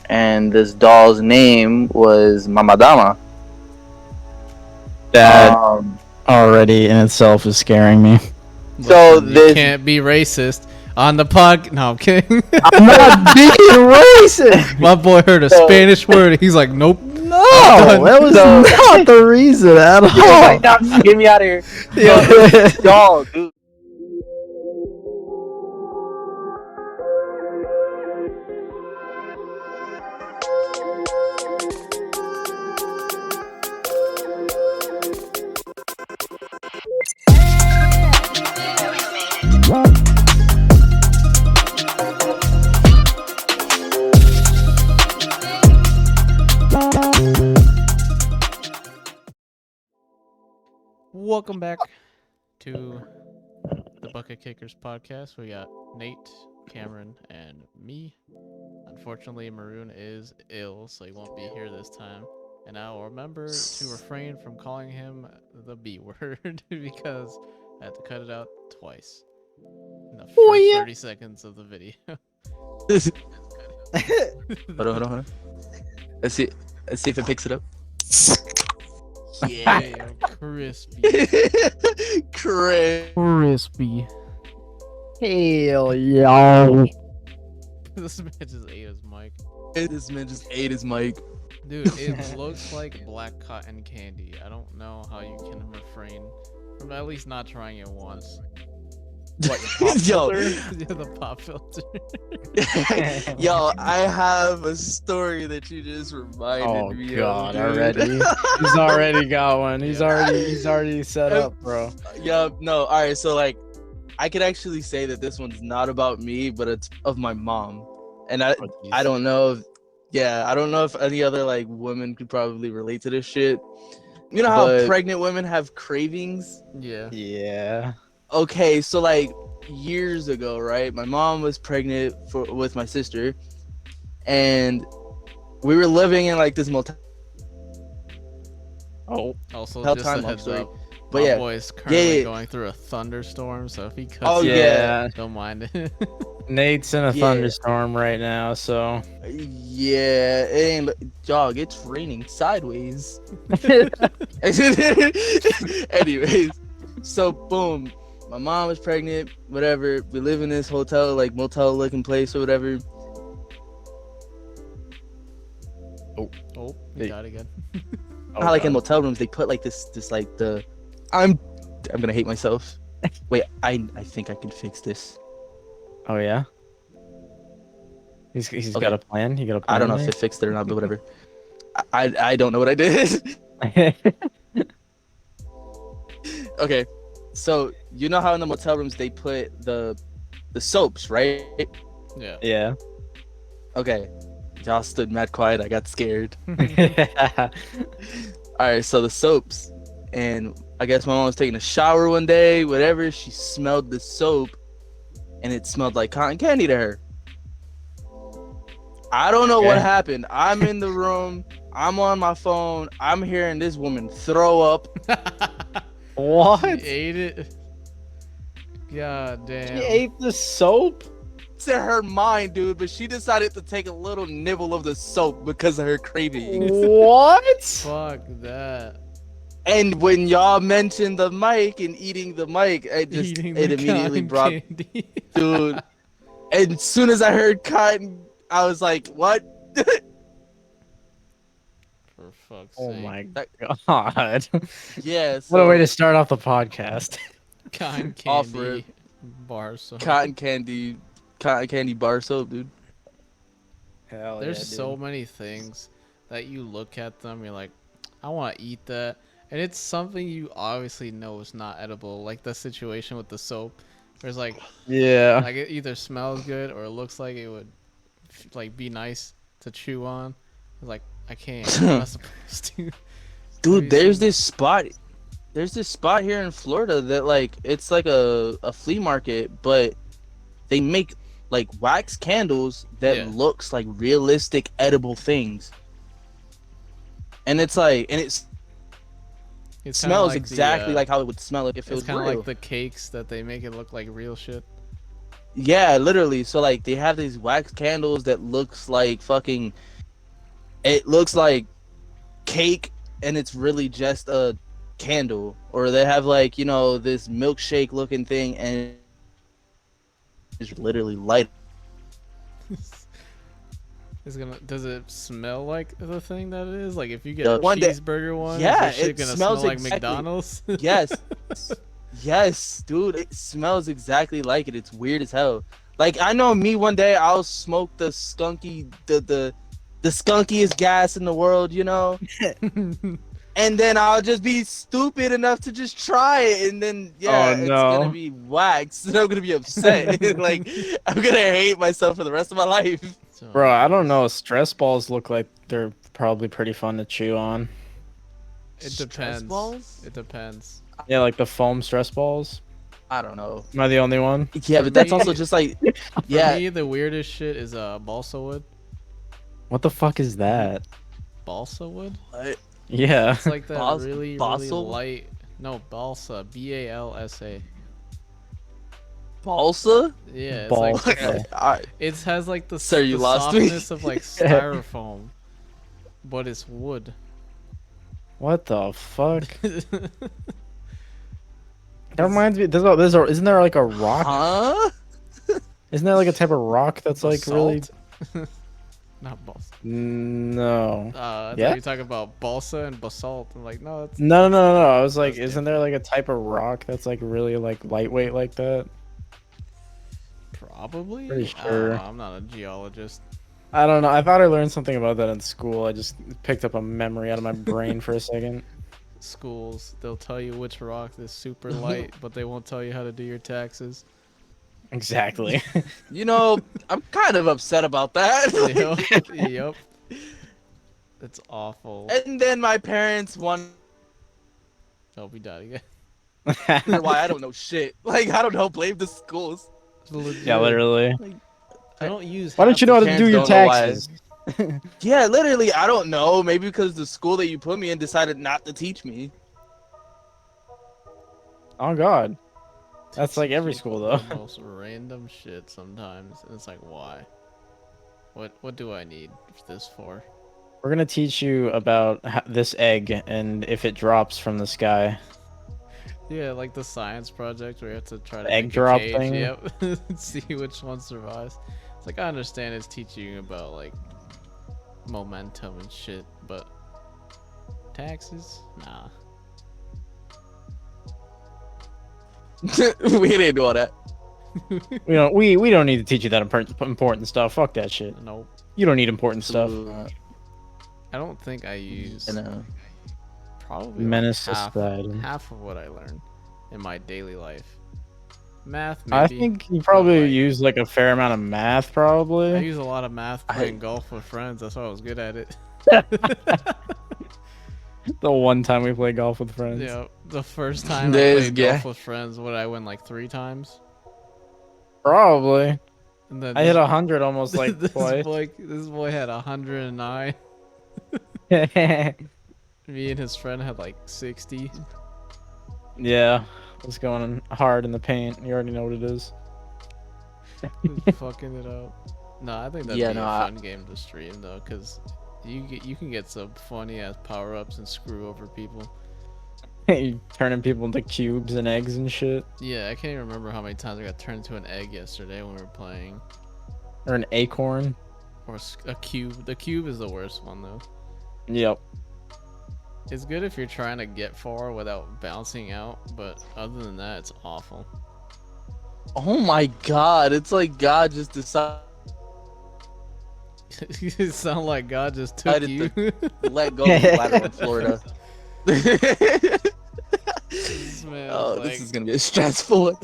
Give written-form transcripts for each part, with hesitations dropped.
and this doll's name was Mamadama. That Um, already in itself is scaring me. So Listen, you this- can't be racist on the pod. No, I'm kidding. I'm not being racist. My boy heard a So- Spanish word. And he's like, nope. No, that was So- not the reason at all. Get me out of here. Doll, dude. Welcome back to the Bucket Kickers podcast. We got Nate, Cameron, and me. Unfortunately, Maroon is ill, so he won't be here this time. And I will remember to refrain from calling him the B word because I had to cut it out twice in the first 30 seconds of the video. Hold on. Let's see if it picks it up. Yeah, crispy. Crispy. Hell yeah. This man just ate his mic. This man just ate his mic. Dude, it looks like black cotton candy. I don't know how you can refrain from at least not trying it once. What, pop Yo. filter? Yeah, the pop filter. Yo, I have a story that you just reminded Oh me god, of. dude. already. He's already got one. He's already set up, bro. Yeah, no, alright, so like I could actually say that this one's not about me, but it's of my mom. And I don't know if I don't know if any other like women could probably relate to this shit. You know how But- pregnant women have cravings? Yeah. Yeah. Okay, so like years ago, right? My mom was pregnant with my sister, and we were living in like this motel Also, Tell just time, a long heads story. up. But my yeah, boy's currently yeah. going through a thunderstorm, so if he cuts Oh, out, yeah. don't mind it. Nate's in a Yeah. thunderstorm right now, so Yeah, it ain't dog. It's raining sideways. Anyways, so boom, my mom was pregnant. Whatever. We live in this hotel, like motel-looking place or whatever. Oh, he Hey. died again. How like in motel rooms they put like this like the I'm gonna hate myself. Wait, I think I can fix this. Oh yeah. He's Okay. got a plan. He got a plan. I don't know if it fixed it or not, but whatever. I don't know what I did. Okay, so you know how in the motel rooms they put the soaps, right? Yeah. Yeah. Okay, y'all stood mad quiet. I got scared. All right, so the soaps, and I guess my mom was taking a shower one day. Whatever, she smelled the soap, and it smelled like cotton candy to her. I don't know what Okay. happened. I'm in the room. I'm on my phone. I'm hearing this woman throw up. What? He ate it. God damn. She ate the soap? It's in her mind, dude, but she decided to take a little nibble of the soap because of her craving. What? Fuck that. And when y'all mentioned the mic and eating the mic, it Eating the immediately cotton brought, candy. dude. And as soon as I heard cotton, I was like, what? For fuck's Oh sake. my god. Yeah, What a way so to start off the podcast. Cotton Offer candy it. bar soap. cotton candy bar soap, dude. Hell There's so many things that you look at them, you're like, I want to eat that. And it's something you obviously know is not edible. Like the situation with the soap. There's like Yeah. it either smells good or it looks like it would like be nice to chew on. It's like, I can't. I'm not supposed to. Dude, there's this spot here in Florida that like it's like a flea market, but they make like wax candles that Yeah. looks like realistic edible things. And it's like it It's kinda smells like exactly like how it would smell if it it's was kind of real. like the cakes that they make it look like real shit. Yeah, literally. So like they have these wax candles that looks like fucking it looks like cake and it's really just a candle, or they have like, you know, this milkshake looking thing and it's literally light. Does it smell like the thing that it is? Like if you get The a one that- cheeseburger one, Yeah, is that shit it gonna smells smell like exactly- McDonald's? Yes. Yes, dude, it smells exactly like it. It's weird as hell. Like I know me, one day I'll smoke the skunkiest gas in the world, you know? And then I'll just be stupid enough to just try it, and then Oh, it's no. gonna be waxed, and I'm gonna be upset. Like I'm gonna hate myself for the rest of my life. So, Bro, I don't know. Stress balls look like they're probably pretty fun to chew on. It Stress depends. balls? It depends. Yeah, like the foam stress balls. I don't know. Am I the only one? Yeah, but that's me- also just like, For yeah, me, the weirdest shit is balsa wood. What the fuck is that? Balsa wood? Yeah. It's like that really balsa? light. No, balsa. BALSA. balsa. Yeah, it's Bal- like Okay. Alright. it has like the, Sir, you the lost me. softness of like styrofoam, but it's wood. What the fuck? That reminds me. Isn't there like a rock? Huh? Isn't there like a type of rock that's like really? Basalt? Not balsa. No. I Yeah? thought you were talking about balsa and basalt. I'm like, no, it's No. I was like, That's isn't there like a type of rock that's like really like lightweight like that? probably. Pretty I don't sure. know, I'm not a geologist. I don't know. I thought I learned something about that in school. I just picked up a memory out of my brain for a second. Schools, they'll tell you which rock is super light, but they won't tell you how to do your taxes. Exactly. You know, I'm kind of upset about that. Yep. It's awful. And then my parents wonder Oh, we died again. why I don't know shit. Like I don't know. Blame the schools. Yeah, literally. I don't use. Why don't half you know the how to do your parents don't know why. taxes? Yeah, literally. I don't know. Maybe because the school that you put me in decided not to teach me. Oh God. That's like every school though. The most random shit sometimes, and it's like, why? What do I need this for? We're gonna teach you about this egg and if it drops from the sky. Yeah, like the science project where you have to try to Egg make drop a cage, thing? Yep. See which one survives. It's like I understand it's teaching you about like momentum and shit, but taxes? Nah. We didn't do all that. We don't need to teach you that important stuff. Fuck that shit. Nope. You don't need important stuff. I don't think I use I know. probably Menace like society. half of what I learned in my daily life. Math, maybe. I think you probably like- use like a fair amount of math, probably. I use a lot of math playing golf with friends. That's why I was good at it. The one time we played golf with friends. Yeah, the first time I This played guy. golf with friends, what I win like 3 times. Probably. And then I hit 100 almost like twice. this boy had 109. Me and his friend had like 60. Yeah, it's going hard in the paint. You already know what it is. Just fucking it up. No, I think that'd Yeah, be no, a I- fun game to stream though, because you can get some funny ass power ups and screw over people. You turning people into cubes and eggs and shit. Yeah, I can't even remember how many times I got turned into an egg yesterday when we were playing. Or an acorn. Or a cube. The cube is the worst one though. Yep. It's good if you're trying to get far without bouncing out, but other than that, it's awful. Oh my god! It's like God just decided You sound like God just took Decided you. to let go of the ladder in Florida. This man Oh, was this like- is gonna be stressful.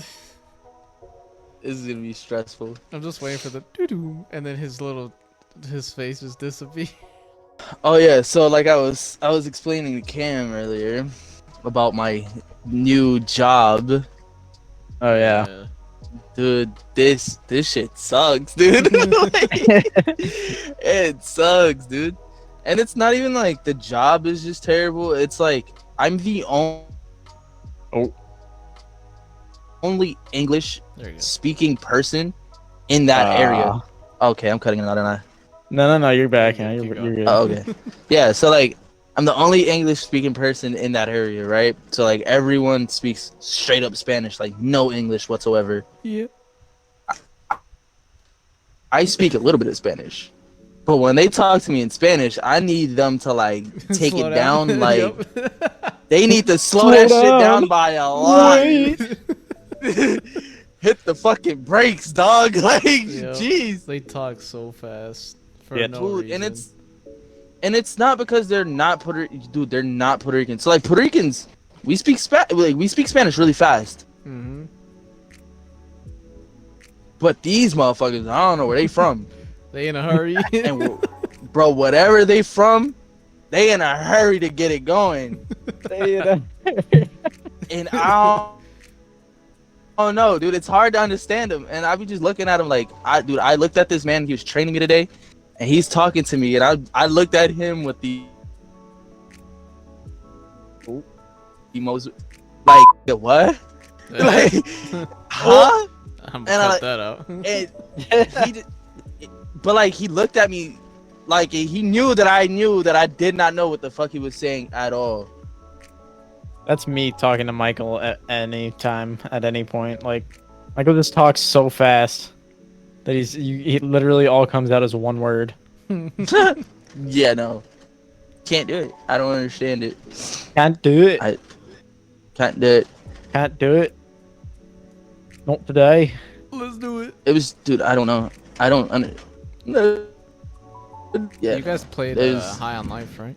This is gonna be stressful. I'm just waiting for the doo-doo, and then his face just disappeared. Oh yeah, so like I was explaining to Cam earlier about my new job. Oh yeah. Dude, this shit sucks, dude. Like, it sucks, dude. And it's not even like the job is just terrible. It's like I'm the only English There you go. speaking person in that area. Okay, I'm cutting it out, and I. No. You're back. You're Yeah, good, you're, keep you're good. Oh, okay. Yeah, so like I'm the only English speaking person in that area, right? So like everyone speaks straight up Spanish, like no English whatsoever. Yeah. I speak a little bit of Spanish. But when they talk to me in Spanish, I need them to like take Slow it down. Like Yup. they need to slow Slow that shit down. down by a lot. Wait. Hit the fucking brakes, dog. Like, Yep. jeez. They talk so fast for Yeah, no Dude, reason. and it's not because they're not they're not Puerto Rican. So like Puerto Ricans, we speak Spanish really fast. Mhm. But these motherfuckers, I don't know where they from. They in a hurry. And bro, whatever they from, they in a hurry to get it going. And I don't know, dude. It's hard to understand them. And I be just looking at him like, I looked at this man. He was training me today, and he's talking to me, and I looked at him with the most like what? Like, huh? I'm and gonna I cut like- that out. And he did, but like he looked at me like he knew that I did not know what the fuck he was saying at all. That's me talking to Michael at any time, at any point. Like, Michael just talks so fast that he literally all comes out as one word. Yeah, no, can't do it. I don't understand it. Can't do it. Can't do it. Can't do it. Not today. Let's do it. It was, dude. I don't know. I don't under. No. Yeah, You guys played there's- High on Life, right?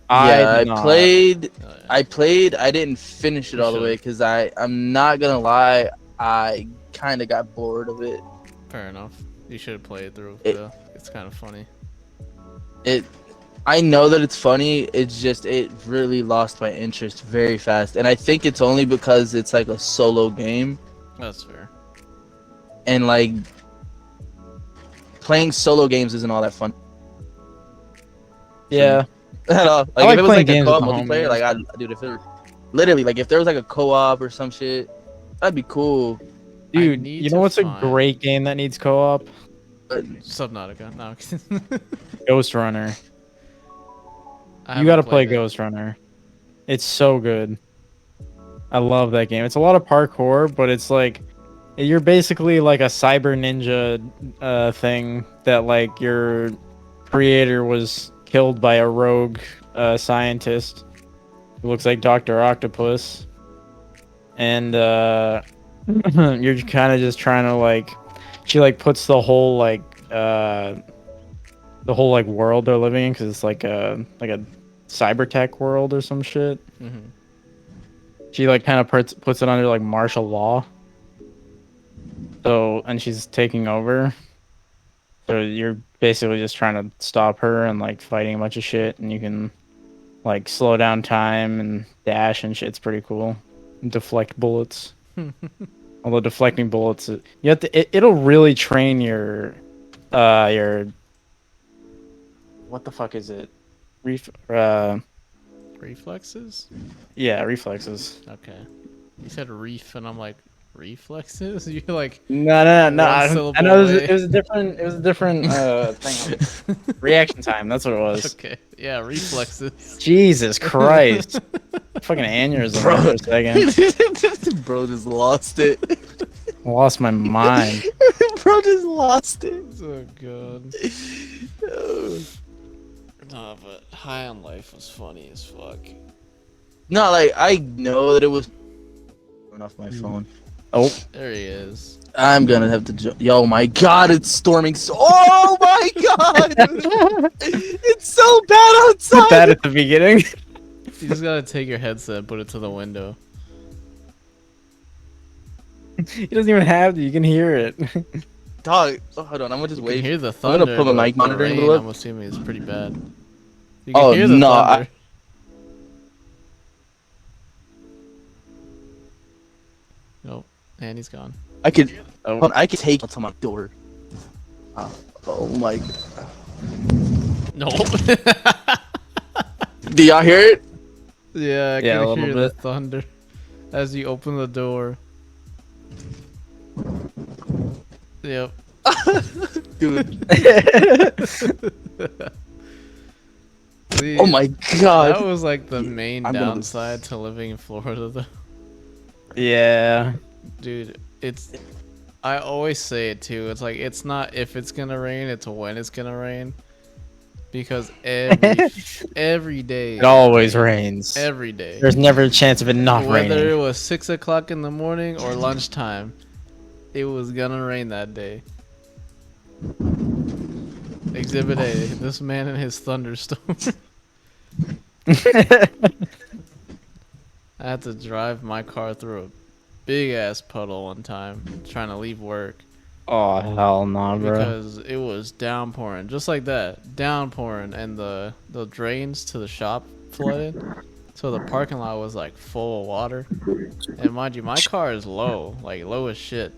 I did not. played. Oh, yeah. I played. I didn't finish it You all the should. way because I'm not gonna lie. I kind of got bored of it. Fair enough. You should play it through. It- Though. It's kind of funny. I know that it's funny. It's just it really lost my interest very fast, and I think it's only because it's like a solo game, That's fair. and like playing solo games isn't all that fun Yeah. at all. Like like if it was playing like a games with co-op my multiplayer, homies. like dude, if it literally like if there was like a co-op or some shit, that'd be cool. Dude, need you to know what's a find- great game that needs co-op? But Subnautica. No. Ghost Runner. I You haven't gotta play played it. Ghost Runner. It's so good. I love that game. It's a lot of parkour, but it's like you're basically like a cyber ninja thing that like your creator was killed by a rogue scientist who looks like Dr. Octopus. And you're kind of just trying to like she like puts the whole like world they're living in because it's like a cyber tech world or some shit. Mhm. She like kind of puts it under like martial law. So and she's taking over. So you're basically just trying to stop her and like fighting a bunch of shit, and you can like slow down time and dash and shit. It's pretty cool. And deflect bullets. Although deflecting bullets, you have to. It'll really train your what the fuck is it? Reflexes? Yeah, reflexes. Okay. You said reef, and I'm like, reflexes? You're like, No. One I syllable know away. it was a different thing. Reaction time. That's what it was. okay, yeah, reflexes. Jesus Christ! Fucking aneurysm Bro. for a second. Bro just lost it. Lost my mind. Bro just lost it. Oh god. No, but High on Life was funny as fuck. No, like I know that it was off my phone. Oh, There he is. I'm gonna have to. Yo, my God, it's storming. Oh my God, it's so bad outside. put that at the beginning. You just gotta take your headset and put it to the window. He doesn't even have to. You can hear it. Dog, hold on. I'm gonna just You can wait. hear the I'm thunder. gonna put my but mic the monitor in a rain, little bit. I'm assuming is pretty bad. You can Oh, hear the no, thunder. Nope, and he's gone. I could. Oh. Hold on, I could take it to my door. Oh my. Nope. Do y'all hear it? Yeah, I Yeah, a can little hear the bit. thunder as you open the door. Yep. dude. See, Oh my that god. was like the main I'm gonna- downside to living in Florida, though. Yeah. Dude, it's. I always say it too. It's like it's not if it's gonna rain, it's when it's gonna rain. Because every day, It always rains. every day, There's never a chance of it not whether it raining. was 6 o'clock in the morning or lunchtime, it was gonna rain that day. Exhibit A: this man and his thunderstorm. I had to drive my car through a big ass puddle one time trying to leave work Oh hell no, bro. because it was downpouring, just like that, downpouring, and the drains to the shop flooded, so the parking lot was like full of water. And mind you, my car is low, like low as shit.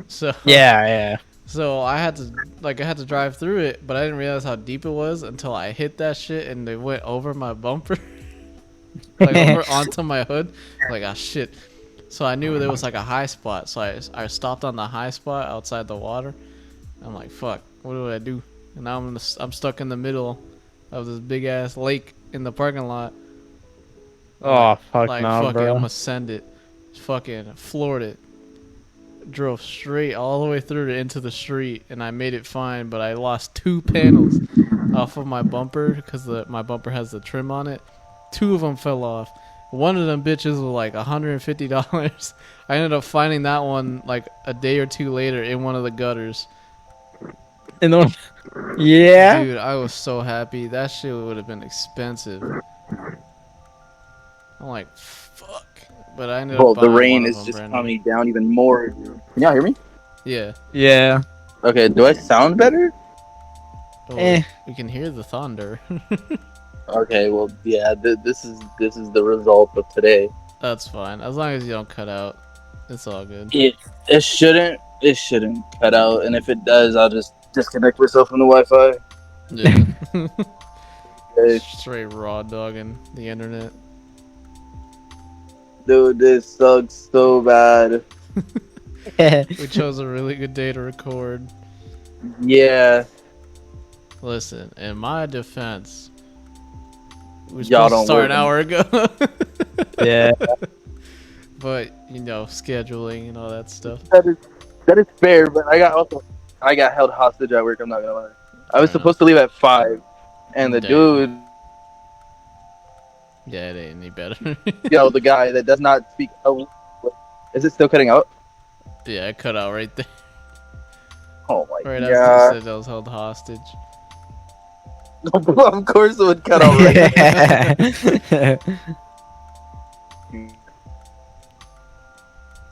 So Yeah. so I had to drive through it, but I didn't realize how deep it was until I hit that shit and they went over my bumper. Like over onto my hood. Like, ah, shit. So I knew there was like a high spot. So I stopped on the high spot outside the water. I'm like, fuck, what do I do? And now I'm stuck in the middle of this big ass lake in the parking lot. Oh fuck Like, no, fuck it, I'm bro. gonna send it. Fucking floored it. Drove straight all the way through into the street, and I made it fine, but I lost 2 panels off of my bumper because my bumper has the trim on it. 2 of them fell off. One of them bitches was like $150. I ended up finding that one like a day or 2 later in one of the gutters. In the yeah. Dude, I was so happy. That shit would have been expensive. I'm like, fuck. But I ended Well, up the buying rain one of is them just brand new. coming down even more. Can y'all hear me? Yeah. Yeah. Okay, do I sound better? Oh, Eh. we can hear the thunder. Okay, well, yeah, this is the result of today. That's fine. As long as you don't cut out, it's all good. It shouldn't cut out, and if it does, I'll just disconnect myself from the Wi-Fi. Yeah. Okay. Straight raw dogging the internet. Dude, this sucks so bad. We chose a really good day to record. Yeah, Listen, in my defense, we were Y'all supposed to don't start work an hour ago. Yeah. But, you know, scheduling and all that stuff. that is fair, but I got held hostage at work. I'm not gonna lie. I was Fair supposed to leave at 5, and the Damn. dude, Yeah, it ain't any better. the guy that does not speak. Oh, is it still cutting out? Yeah, it cut out right there. Oh my Right as god! I said I was held hostage. Of course it would cut out right.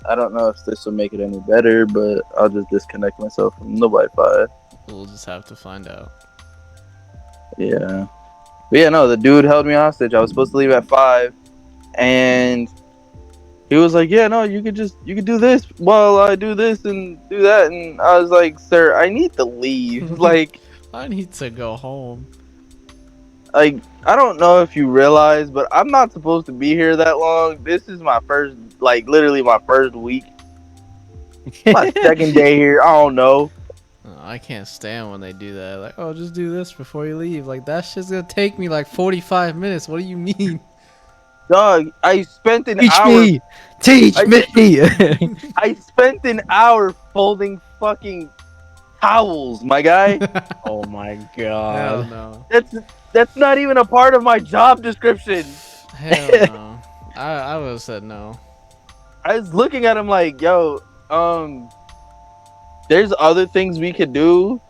I don't know if this will make it any better, but I'll just disconnect myself from the Wi-Fi. We'll just have to find out. Yeah. But yeah, no, the dude held me hostage. I was supposed to leave at 5, and he was like, "Yeah, no, you could do this while I do this and do that." And I was like, "Sir, I need to leave." like, I need to go home. I don't know if you realize, but I'm not supposed to be here that long. This is my first, literally my first week. My second day here. I don't know. I can't stand when they do that. Like, oh, just do this before you leave. Like, that shit's gonna take me like 45 minutes. What do you mean? Dog, I spent an Teach hour. me. Teach I- me. I spent an hour folding fucking towels, my guy. Oh my Hell god. no. That's not even a part of my job description. Hell no. I would have said no. I was looking at him like, yo, there's other things we could do,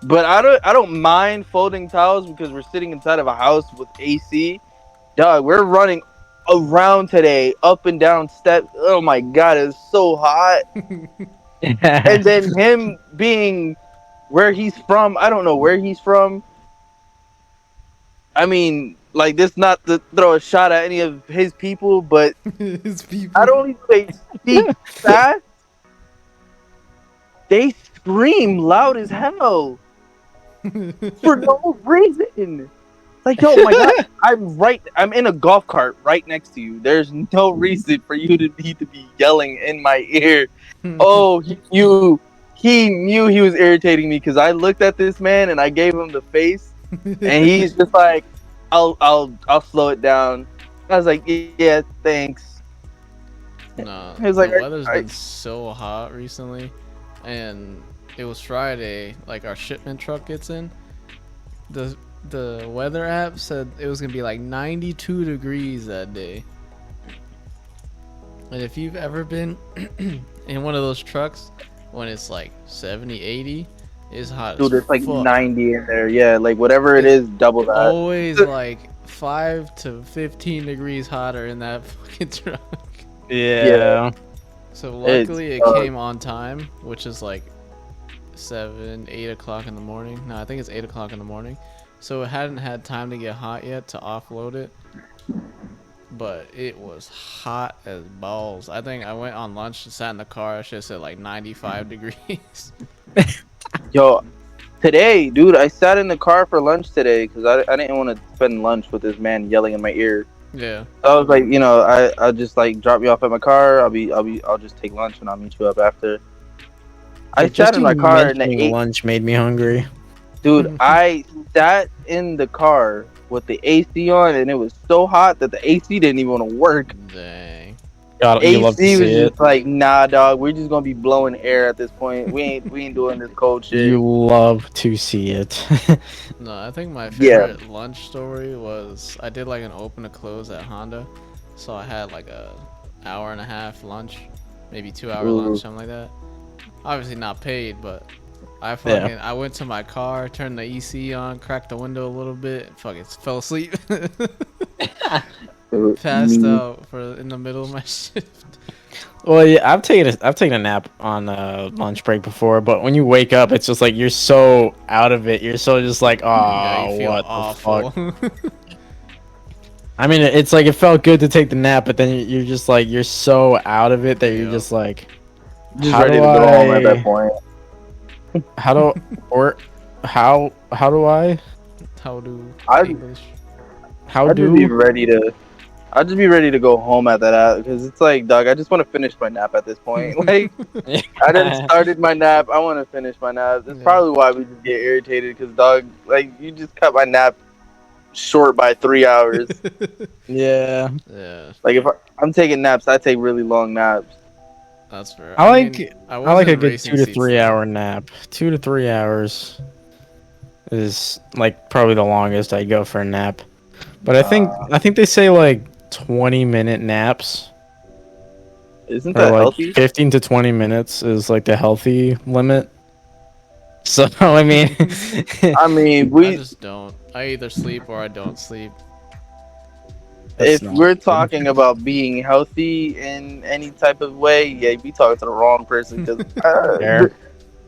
but I don't mind folding towels because we're sitting inside of a house with AC. Dog, we're running around today, up and down steps. Oh my god, it's so hot. And then him being where he's from, I don't know where he's from. I mean, this not to throw a shot at any of his people, but His people. I don't even say speak fast. They scream loud as hell for no reason. Like, yo, my god, I'm in a golf cart right next to you. There's no reason for you to need to be yelling in my ear. Oh, he knew he was irritating me because I looked at this man and I gave him the face, and he's just like, I'll slow it down. I was like, yeah, thanks. No, He was like, the weather's "Alright." been so hot recently, and it was Friday. Like our shipment truck gets in. The weather app said it was gonna be like 92 degrees that day. And if you've ever been in one of those trucks when it's like 70, 80, it's hot. Dude, as it's like fuck. 90 in there. Yeah, like whatever it is, double that. Always like 5 to 15 degrees hotter in that fucking truck. Yeah. So luckily it It's, came on time, which is like 7, 8 o'clock in the morning. No, I think it's 8 o'clock in the morning. So it hadn't had time to get hot yet to offload it. But it was hot as balls. I think I went on lunch and sat in the car. I should have said like 95 degrees. Yo, today, dude, I sat in the car for lunch today because I didn't want to spend lunch with this man yelling in my ear. Yeah. So I was like, I'll just like drop you off at my car. I'll just take lunch and I'll meet you up after. I sat in my car and mentioning lunch made me hungry. dude, I sat in the car with the AC on and it was so hot that the AC didn't even want to work. Dang. God, you love to AC was see it. just like, nah, dog. We're just gonna be blowing air at this point. We ain't doing this cold shit. You love to see it. No, I think my Yeah. favorite lunch story was I did like an open to close at Honda. So I had like a hour and a half lunch, maybe 2 hour Ooh. lunch, something like that. Obviously not paid, but I I went to my car, turned the EC on, cracked the window a little bit, fucking fell asleep. Passed out in the middle of my shift. Well, yeah, I've taken a nap on lunch break before, but when you wake up, it's just like you're so out of it. You're so just like, Yeah, oh, you feel what awful. the fuck? I mean, it's like it felt good to take the nap, but then you're just like you're so out of it that you're Yeah. just like, Just how ready to do go home at I- that point. how do or how do I How do I- English? how I'd just be do ready to. I'd just be ready to go home at that because it's like, dog. I just want to finish my nap at this point. Like, I done started my nap. I want to finish my nap. That's Yeah. probably why we just get irritated because, dog, like you just cut my nap short by 3 hours. yeah. Yeah, Like if I'm taking naps, I take really long naps. that's fair. I like mean, I like a wasn't good racing 2 to seats 3 though. hour nap. 2 to 3 hours is like probably the longest I go for a nap. But I think they say like 20-minute naps Isn't or that like healthy? 15 to 20 minutes is like the healthy limit. So I mean, I mean, I just don't. I either sleep or I don't sleep. That's if not we're good. talking about being healthy in any type of way, yeah, we talking to the wrong person because Fair.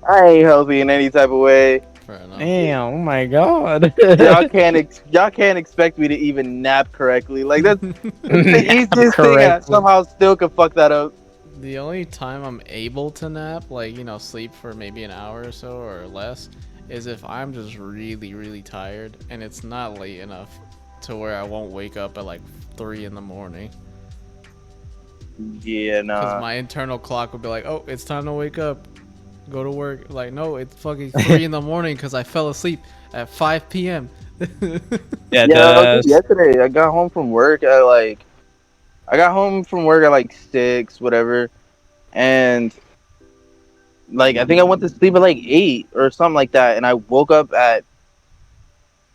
I ain't healthy in any type of way. Fair enough. Damn, oh my god. Y'all can't expect me to even nap correctly. Like that's the easiest thing. I Correctly. somehow still could fuck that up. The only time I'm able to nap, like, sleep for maybe an hour or so or less, is if I'm just really, really tired and it's not late enough to where I won't wake up at like 3 in the morning. Yeah, Because nah. my internal clock would be like, oh, it's time to wake up, go to work. Like, no, it's fucking 3 in the morning because I fell asleep at 5 p.m. Yeah, Yeah, that's- yesterday I got home from work at like 6, whatever, and like I think I went to sleep at like 8 or something like that, and I woke up at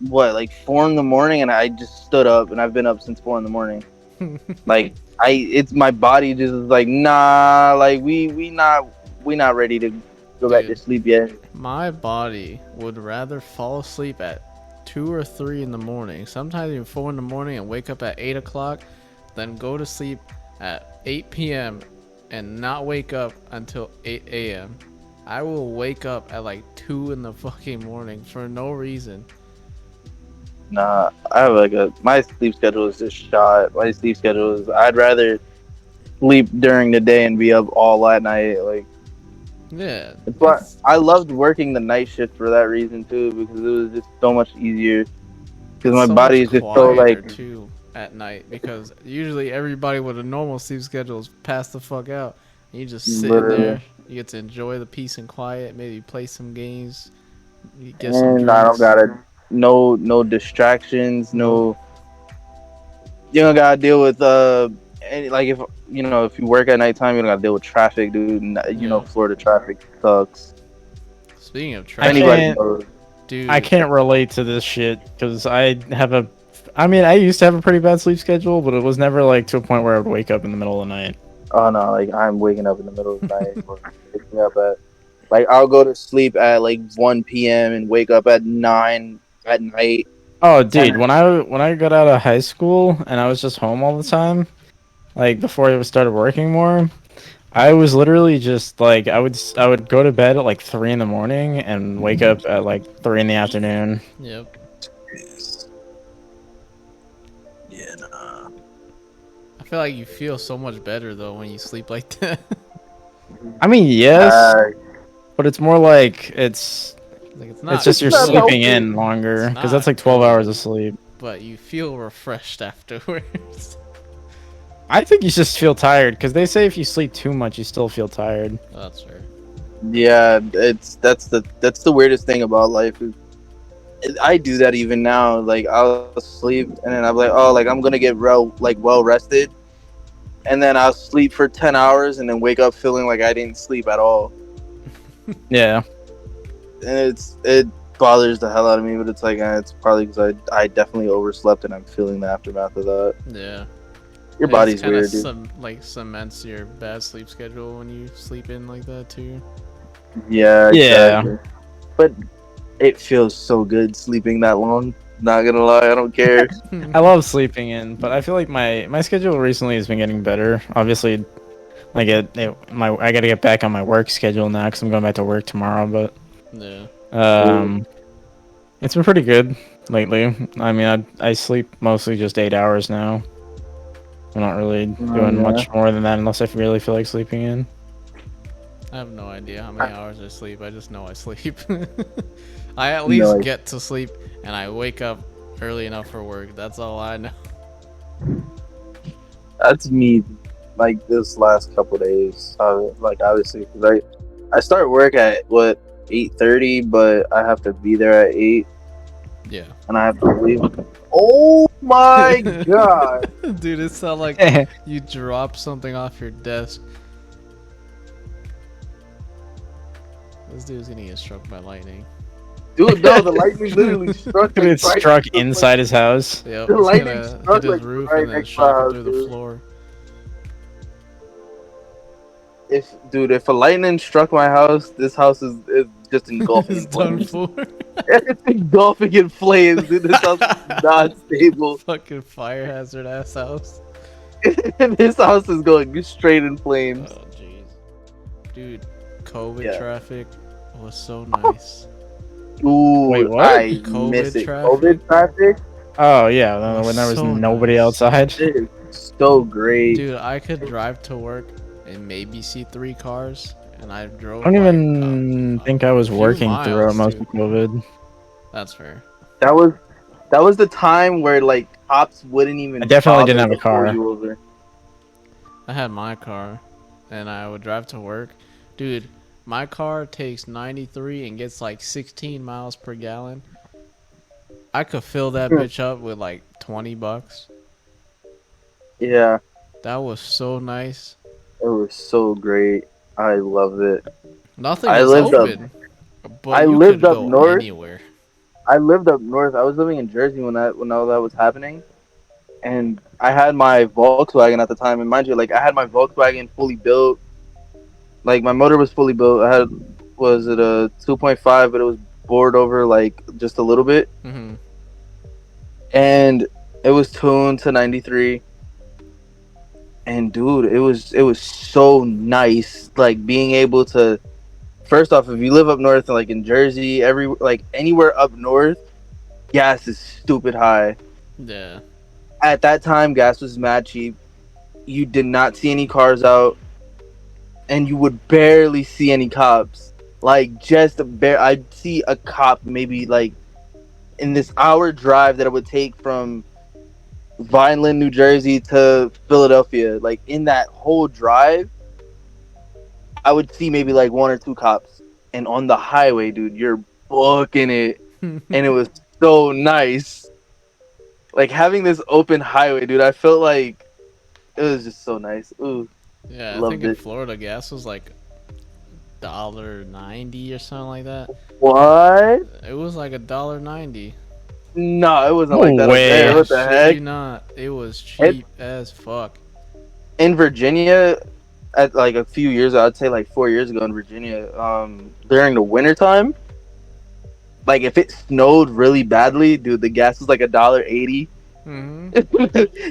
like 4 in the morning, and I just stood up, and I've been up since 4 in the morning. Like it's my body just is like, nah, like we not ready to go back to Dude. sleep yet. My body would rather fall asleep at 2 or 3 in the morning, sometimes even 4 in the morning, and wake up at 8 o'clock, than go to sleep at 8 p.m. and not wake up until 8 a.m. I will wake up at like 2 in the fucking morning for no reason. Nah, I have my sleep schedule is just shot. My sleep schedule is I'd rather sleep during the day and be up all at night. Like Yeah. it's why I loved working the night shift for that reason too, because it was just so much easier. Because my so body much is just so quieter, like too at night, because usually everybody with a normal sleep schedule is passed the fuck out. You just sitting Literally. there You get to enjoy the peace and quiet. Maybe play some games. You get some And I don't drinks. gotta no distractions, no. You don't gotta deal with any, like if if you work at nighttime, you don't gotta deal with traffic, dude. And, Yeah. Florida traffic sucks. Speaking of I traffic, Anybody can't- knows. dude, I can't relate to this shit because I used to have a pretty bad sleep schedule, but it was never like to a point where I would wake up in the middle of the night. Oh no, like I'm waking up in the middle of the night. Or waking up at like I'll go to sleep at like 1 p.m. and wake up at 9 at night. Oh, dude, when I got out of high school and I was just home all the time, like before I started working more, I was literally just like I would go to bed at like 3 in the morning and wake up at like 3 in the afternoon. yep. Yeah, nah. I feel like you feel so much better though when you sleep like that. I mean, yes, but it's more like it's Like it's not. it's just you're not sleeping healthy. in longer It's because that's not. like 12 hours of sleep. But you feel refreshed afterwards. I think you just feel tired because they say if you sleep too much, you still feel tired. Oh, that's fair. Yeah, that's the weirdest thing about life. I do that even now. Like I'll sleep and then I'm like, oh, like I'm gonna get well rested, and then I'll sleep for 10 hours and then wake up feeling like I didn't sleep at all, Yeah. and it bothers the hell out of me. But it's like it's probably because I definitely overslept and I'm feeling the aftermath of that. Yeah. Your It body's kinda weird, dude. cements your bad sleep schedule when you sleep in like that too. Yeah, Yeah. exactly. But it feels so good sleeping that long. Not gonna lie, I don't care. I love sleeping in, but I feel like my schedule recently has been getting better. Obviously, I gotta get back on my work schedule now because I'm going back to work tomorrow. But Yeah. it's been pretty good lately. I mean, I sleep mostly just 8 hours now. I'm not really doing yeah. much more than that unless I really feel like sleeping in. I have no idea how many hours I sleep. I just know I sleep. I at least No. get to sleep and I wake up early enough for work. That's all I know. That's me. Like this last couple days, like obviously, 'cause I start work at 8:30, but I have to be there at 8, Yeah. and I have to leave. Oh my god! Dude, it sounds like you dropped something off your desk. This dude's gonna get struck by lightning. Dude, no, the lightning literally struck. It right struck next to, like, inside his house. Yep, The it's lightning gonna struck, hit his like, roof right and then next to shock our him through the house, dude. floor. If a lightning struck my house, this house is just engulfing It's in done flames. for. It's engulfing in flames, dude. This house is not stable. Fucking fire hazard ass house. This house is going straight in flames. Oh jeez. Dude, COVID Yeah. traffic was so nice. Ooh, Wait, what? I COVID miss it. traffic? COVID traffic Oh yeah, when there was So nobody nice. outside. is so great. Dude, I could drive to work and maybe see 3 cars, and I drove. I don't like, even a think I was few working miles, throughout most dude. of COVID. That's fair. That was the time where like cops wouldn't even. I definitely didn't bother have a to pull car. you over. I had my car, and I would drive to work. Dude, my car takes 93 and gets like 16 miles per gallon. I could fill that bitch up with like $20. Yeah, That was so nice. it was so great. I loved it. Nothing I was lived up- open. But I you lived could up go north. anywhere. I lived up north. I was living in Jersey when all that was happening, and I had my Volkswagen at the time. And mind you, like I had my Volkswagen fully built. Like my motor was fully built. Was it a 2.5, but it was bored over like just a little bit, Hmm. and it was tuned to 93. And dude, it was so nice, like being able to. First off, if you live up north, like in Jersey, anywhere up north, gas is stupid high. Yeah. At that time, gas was mad cheap. You did not see any cars out, and you would barely see any cops. Like just I'd see a cop maybe like in this hour drive that it would take from Vineland, New Jersey to Philadelphia. Like in that whole drive, I would see maybe like one or two cops, and on the highway, dude, you're booking it, and it was so nice. Like having this open highway, dude, I felt like it was just so nice. Ooh, Yeah, I loved think in it. Florida gas was like $1.90 or something like that. What? It was like $1.90. No, it wasn't No like that up way. there. What the Shit heck? you not. It was cheap as fuck. In Virginia, at like a few years, I'd say like 4 years ago in Virginia, during the wintertime, like if it snowed really badly, dude, the gas was like $1.80. Mm-hmm.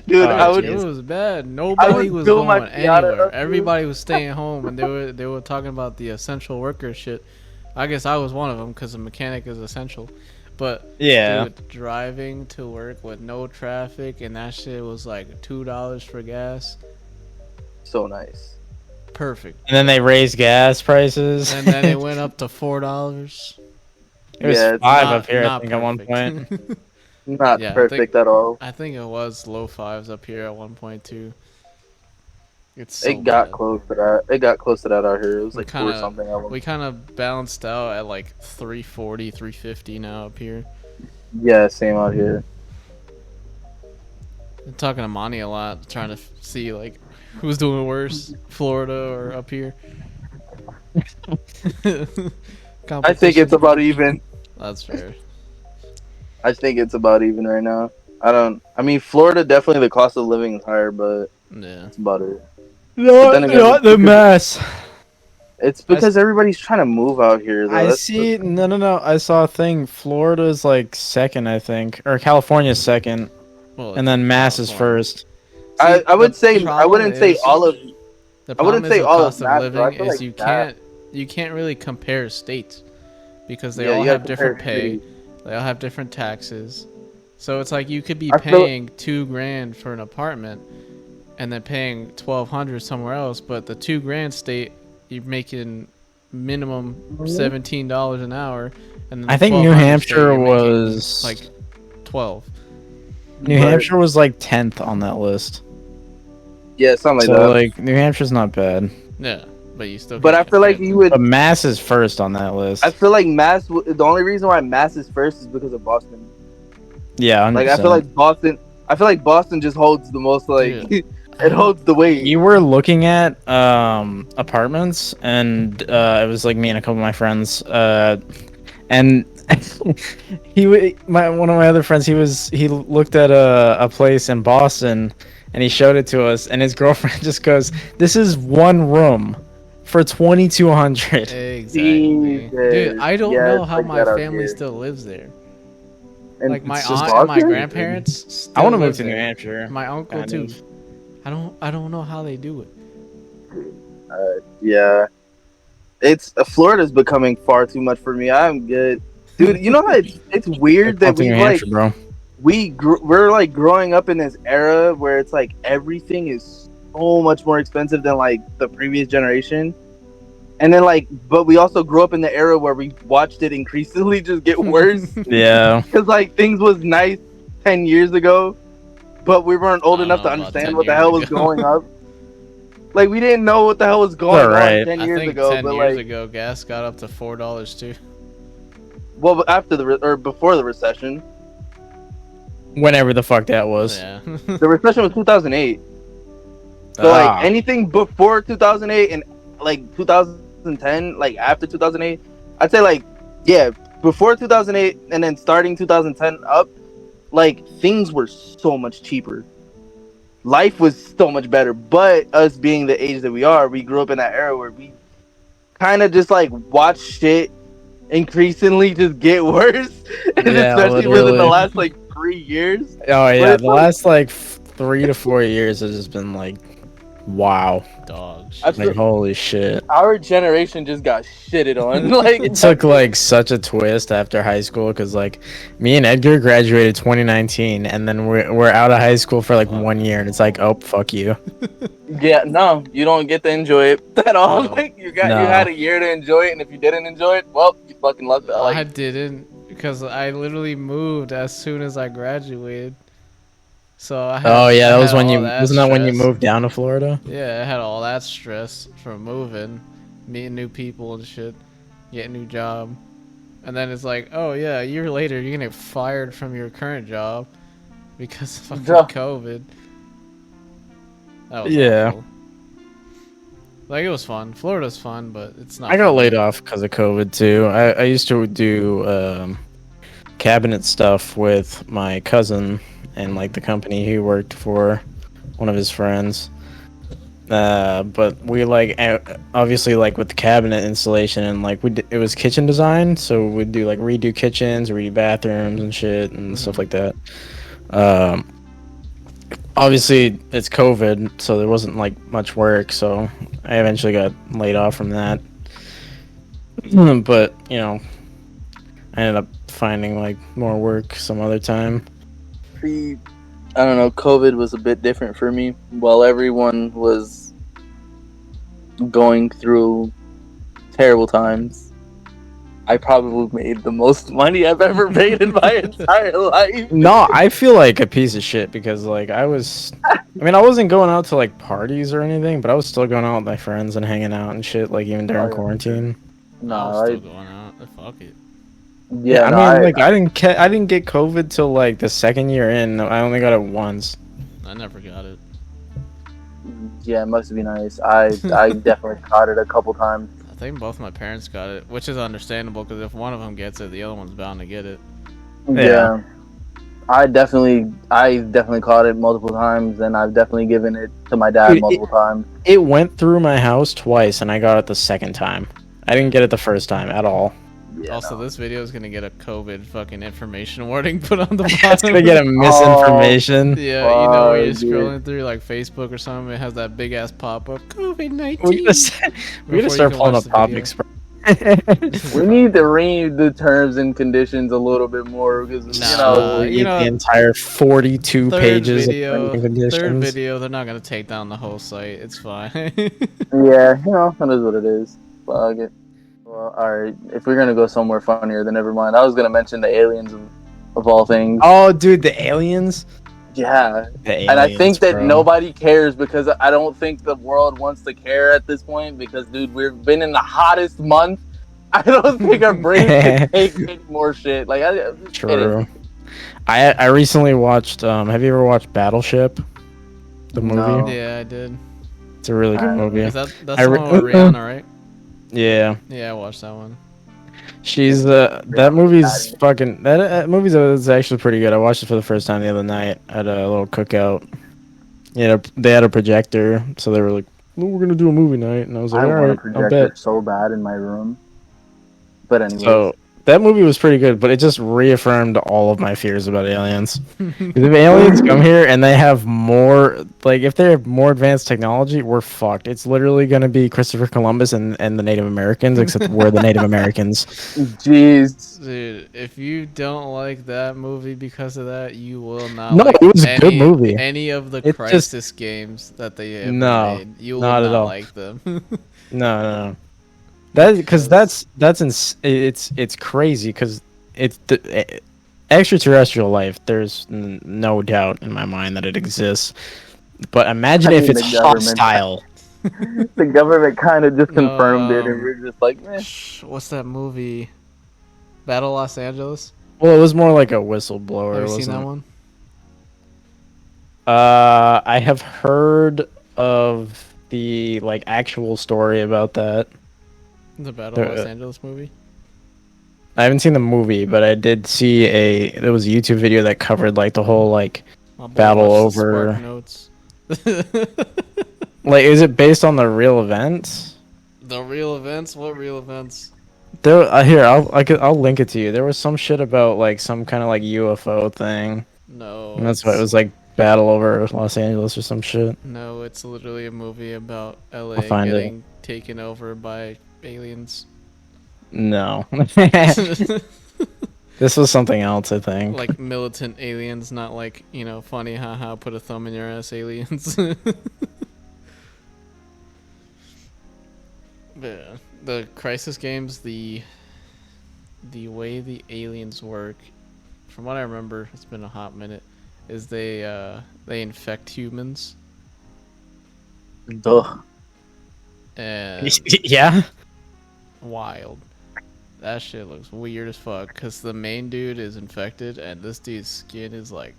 Dude, I It would was bad. Nobody was fill my going Fiat anywhere. up, dude. Everybody was staying home, and they were talking about the essential worker shit. I guess I was one of them because a mechanic is essential. But Yeah. dude, driving to work with no traffic and that shit was like $2 for gas. so nice. Perfect. And then they raised gas prices. And then it went up to $4. It was Yeah, it's 5 Not- up here, I not think, at one perfect. point. Not Yeah, I perfect think- at all. I think it was low fives up here at one point too. It's so It got bad. close to that. It got close to that out here. It was We like 4 kinda- something. At one. We kind of balanced out at like 340, 350 now up here. Yeah, same out here. I'm talking to Monty a lot, trying to see like who's doing worse, Florida or up here. I think it's about even. That's fair. I think it's about even right now. I mean, Florida definitely the cost of living is higher, but Yeah. it's about it. Not, then again, not the mess. It's because everybody's trying to move out here. Though. I That's see. No. I saw a thing. Florida's like second, I think, or California's second, Well, and then Mass is California. first. I would the say I problem wouldn't say is- all of. The I wouldn't problem say is the all of cost of Mass, but I living feel is like you can't really compare states because they Yeah, all you have gotta different compare pay. cities. They all have different taxes. So it's like you could be I feel- paying $2,000 for an apartment and then paying $1,200 somewhere else, but the $2,000 state you're making minimum $17 an hour, and then I the think New 1,200 Hampshire state, you're making, was like 12. New But- Hampshire was like 10th on that list. Yeah, something like So that. like New Hampshire's not bad, Yeah, but you still. But I can't feel like compare you would. but Mass is first on that list. I feel like Mass. The only reason why Mass is first is because of Boston. Yeah, 100%. Like I feel like Boston. I feel like Boston just holds the most. Like it holds the weight. you were looking at apartments, and it was like me and a couple of my friends, and one of my other friends, he looked at a place in Boston, and he showed it to us, and his girlfriend just goes, "This is one room for $2,200." Exactly. Dude, I don't Yeah, know it's how like my that out family here. still lives there. And Like my it's just aunt and my Boston? grandparents. Still I want to live move to New there. Hampshire. My uncle kind too. of. I don't know how they do it. Yeah, it's Florida's becoming far too much for me. I'm good, dude. You know how it's weird that Come to we New like Hampshire, bro. we're like growing up in this era where it's like everything is so much more expensive than like the previous generation. And then like, but we also grew up in the era where we watched it increasingly just get worse. Yeah. Because like things was nice 10 years ago, but we weren't old I don't enough to know about understand 10 what the hell years was ago. going up. Like we didn't know what the hell was going Alright. on 10 I years think ago. 10 But years like, ago, gas got up to $4 too. well, after or before the recession, Whenever the fuck that was. Yeah. the recession was 2008. So like anything before 2008 and like 2010, like after 2008, I'd say like yeah, before 2008 and then starting 2010 up, like things were so much cheaper. Life was so much better. But us being the age that we are, we grew up in that era where we kind of just like watch shit increasingly just get worse, and Yeah, especially within the literally. last like 3 years. Oh yeah, it's the like- last like 3 to 4 years has just been like, wow, Dog shit. I feel- like holy shit. Our generation just got shitted on. Like It took like such a twist after high school because like me and Edgar graduated 2019, and then we're out of high school for like 1 year, and it's like, oh fuck you. yeah, no, you don't get to enjoy it at all. No. Like you No. had a year to enjoy it, and if you didn't enjoy it, well, you fucking lucked out. I Like, didn't because I literally moved as soon as I graduated. So I had, Oh yeah, I that was had when all you that wasn't that when you stress. moved down to Florida? Yeah, I had all that stress from moving, meeting new people and shit, get a new job, and then it's like, oh yeah, a year later you're gonna get fired from your current job because of fucking Duh. COVID. That was Yeah. awful. Like, it was fun. Florida's fun, but it's not. I got fun. laid off because of COVID too. I used to do cabinet stuff with my cousin and like the company he worked for, one of his friends. But we like obviously like with the cabinet installation and like it was kitchen design, so we'd do like redo kitchens, redo bathrooms and shit and stuff like that. Obviously it's COVID, so there wasn't like much work, so I eventually got laid off from that. But you know, I ended up finding like more work some other time. I don't know, COVID was a bit different for me. While everyone was going through terrible times, I probably made the most money I've ever made in my entire life. No, I feel like a piece of shit because like I wasn't going out to like parties or anything, but I was still going out with my friends and hanging out and shit, like even during Oh, yeah. quarantine. I No, was still going out. Fuck it. Yeah, I no, mean, like I didn't get COVID till like the second year in. I only got it once. I never got it. yeah, it must be nice. I definitely caught it a couple times. I think both my parents got it, which is understandable because if one of them gets it, the other one's bound to get it. Yeah. I definitely caught it multiple times, and I've definitely given it to my dad Dude, multiple times. It went through my house twice, and I got it the second time. I didn't get it the first time at all. Yeah, Also, no. this video is gonna get a COVID fucking information warning put on the bottom. It's gonna get a misinformation. Yeah, you know when you're Fuck, dude. scrolling through like Facebook or something, it has that big ass pop up COVID-19. We're gonna start pulling up topics. We need to read the terms and conditions a little bit more because Nah, Read you know, the entire 42 pages video, of terms and third conditions. video, they're not gonna take down the whole site. It's fine. yeah, that is what it is. Fuck it. Well, all right. If we're gonna go somewhere funnier, then never mind. I was gonna mention the aliens of all things. Oh, dude, the aliens. Yeah, The and I think aliens, that bro. nobody cares because I don't think the world wants to care at this point because, dude, we've been in the hottest month. I don't think our brain can take any more shit. Like, I'm just kidding. True. I recently watched. Have you ever watched Battleship? The movie. No. Yeah, I did. It's a really good movie. Is that's I the re- one with Rihanna, right? Yeah, Yeah, I watched that one. she's that movie's fucking that movie's is actually pretty good. I watched it for the first time the other night at a little cookout. Yeah, they had a projector, so they were like, "Well, we're gonna do a movie night," and I was like, I "All want a right, I'll projector bet." so bad in my room. But anyway, So that movie was pretty good, but it just reaffirmed all of my fears about aliens. If aliens come here and they have more, like, if they have more advanced technology, we're fucked. It's literally going to be Christopher Columbus and the Native Americans, except we're the Native Americans. jeez, Dude, if you don't like that movie because of that, you will not No, like it was a good movie. any of the It's just- Crisis games that they have No, made. You will not not at all. like them. No. That because that's it's crazy because it's the extraterrestrial life. There's no doubt in my mind that it exists. But imagine I if mean, it's the government- hostile. the government kind of just confirmed it, and No. we're just like, eh. What's that movie? Battle Los Angeles? Well, it was more like a whistleblower. Have you wasn't seen that it? one? I have heard of the like actual story about that. The Battle There- Los Angeles movie? I haven't seen the movie, but I did see there was a YouTube video that covered like the whole like My boy Battle watched the over- Spark Notes. like is it based on the real events? The real events? What real events? There here I'll link it to you. There was some shit about like some kind of like UFO thing. No. And that's why it was like Battle over Los Angeles or some shit. No, it's literally a movie about LA I'll find it. getting taken over by aliens. No. This was something else, I think. Like militant aliens, not like, funny haha put a thumb in your ass aliens. But yeah, the Crisis games, the way the aliens work, from what I remember, it's been a hot minute, is they infect humans. Ugh. And Yeah. wild. That shit looks weird as fuck. Cause the main dude is infected, and this dude's skin is like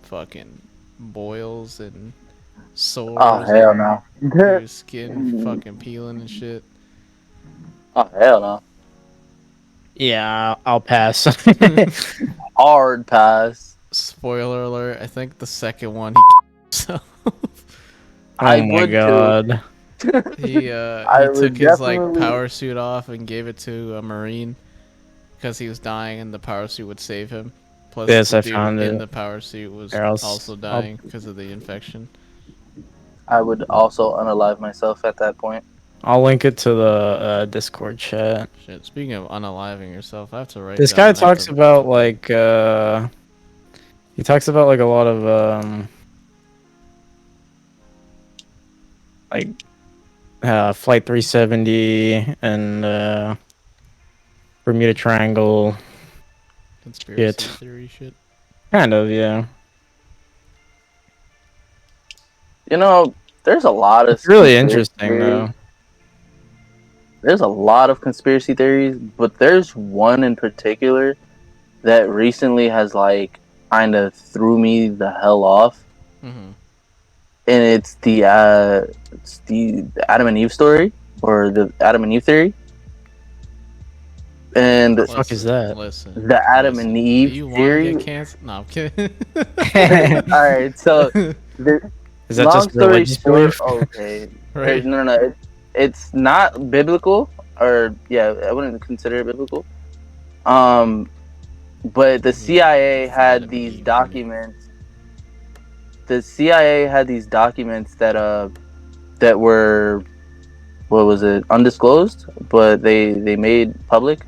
fucking boils and sores. Oh hell no. And his skin fucking peeling and shit. Oh hell no. Yeah, I'll pass. Hard pass. Spoiler alert! I think the second one he himself. I Oh my would too. god. He I he would took his like definitely- power suit off and gave it to a marine because he was dying and the power suit would save him. Plus, Yes, the I dude found in it. the power suit was Here, I'll also dying because of the infection. I would also unalive myself at that point. I'll link it to the Discord chat. Shit. Speaking of unaliving yourself, I have to write. This down guy an talks active- about like he talks about like a lot of like Flight 370 and Bermuda Triangle. conspiracy shit. theory shit. Kind of, yeah. You know, there's a lot of It's really conspiracy interesting theories. though. There's a lot of conspiracy theories, but there's one in particular that recently has like kind of threw me the hell off, Mm-hmm. and it's the Adam and Eve story or the Adam and Eve theory. And The fuck is that? Listen, the Adam and Eve Do you want to theory. get canceled? No, I'm kidding. All right, so the, Is that long just story religious short, belief? okay, Right. no, it's not biblical, or yeah, I wouldn't consider it biblical. But the CIA had these documents. The CIA had these documents that that were, what was it, undisclosed, but they made public.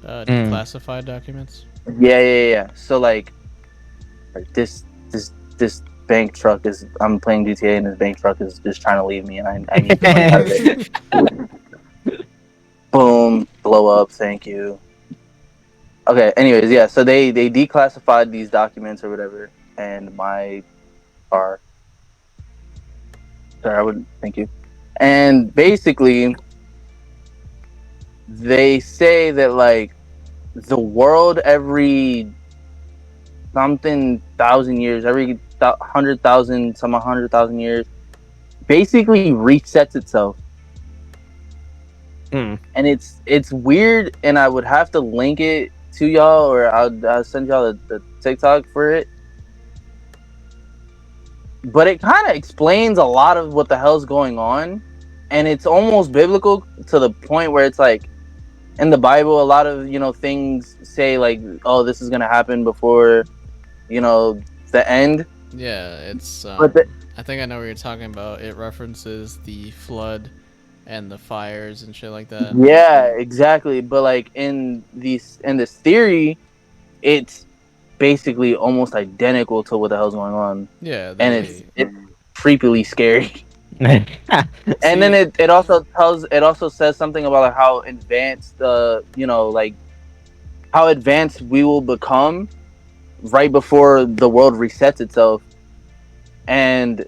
Declassified documents. Yeah. So like, this bank truck is. I'm playing GTA and this bank truck is just trying to leave me, and I need the money out of it. Boom, blow up. Thank you. Okay. Anyways, yeah. So they declassified these documents or whatever, and my car. Sorry, I wouldn't. Thank you. And basically, they say that like the world every something thousand years, every 100,000, some 100,000 years, basically resets itself. Hmm. And it's weird, and I would have to link it to y'all, or I'll send y'all the TikTok for it. But it kind of explains a lot of what the hell's going on, and it's almost biblical to the point where it's like, in the Bible, a lot of things say like, oh, this is gonna happen before, the end. Yeah, it's. But I think I know what you're talking about. It references the flood and the fires and shit like that. Yeah, exactly. But like in this theory, it's basically almost identical to what the hell's going on, Yeah, and it's creepily scary. Hmm. And then it also says something about like how advanced how advanced we will become right before the world resets itself. And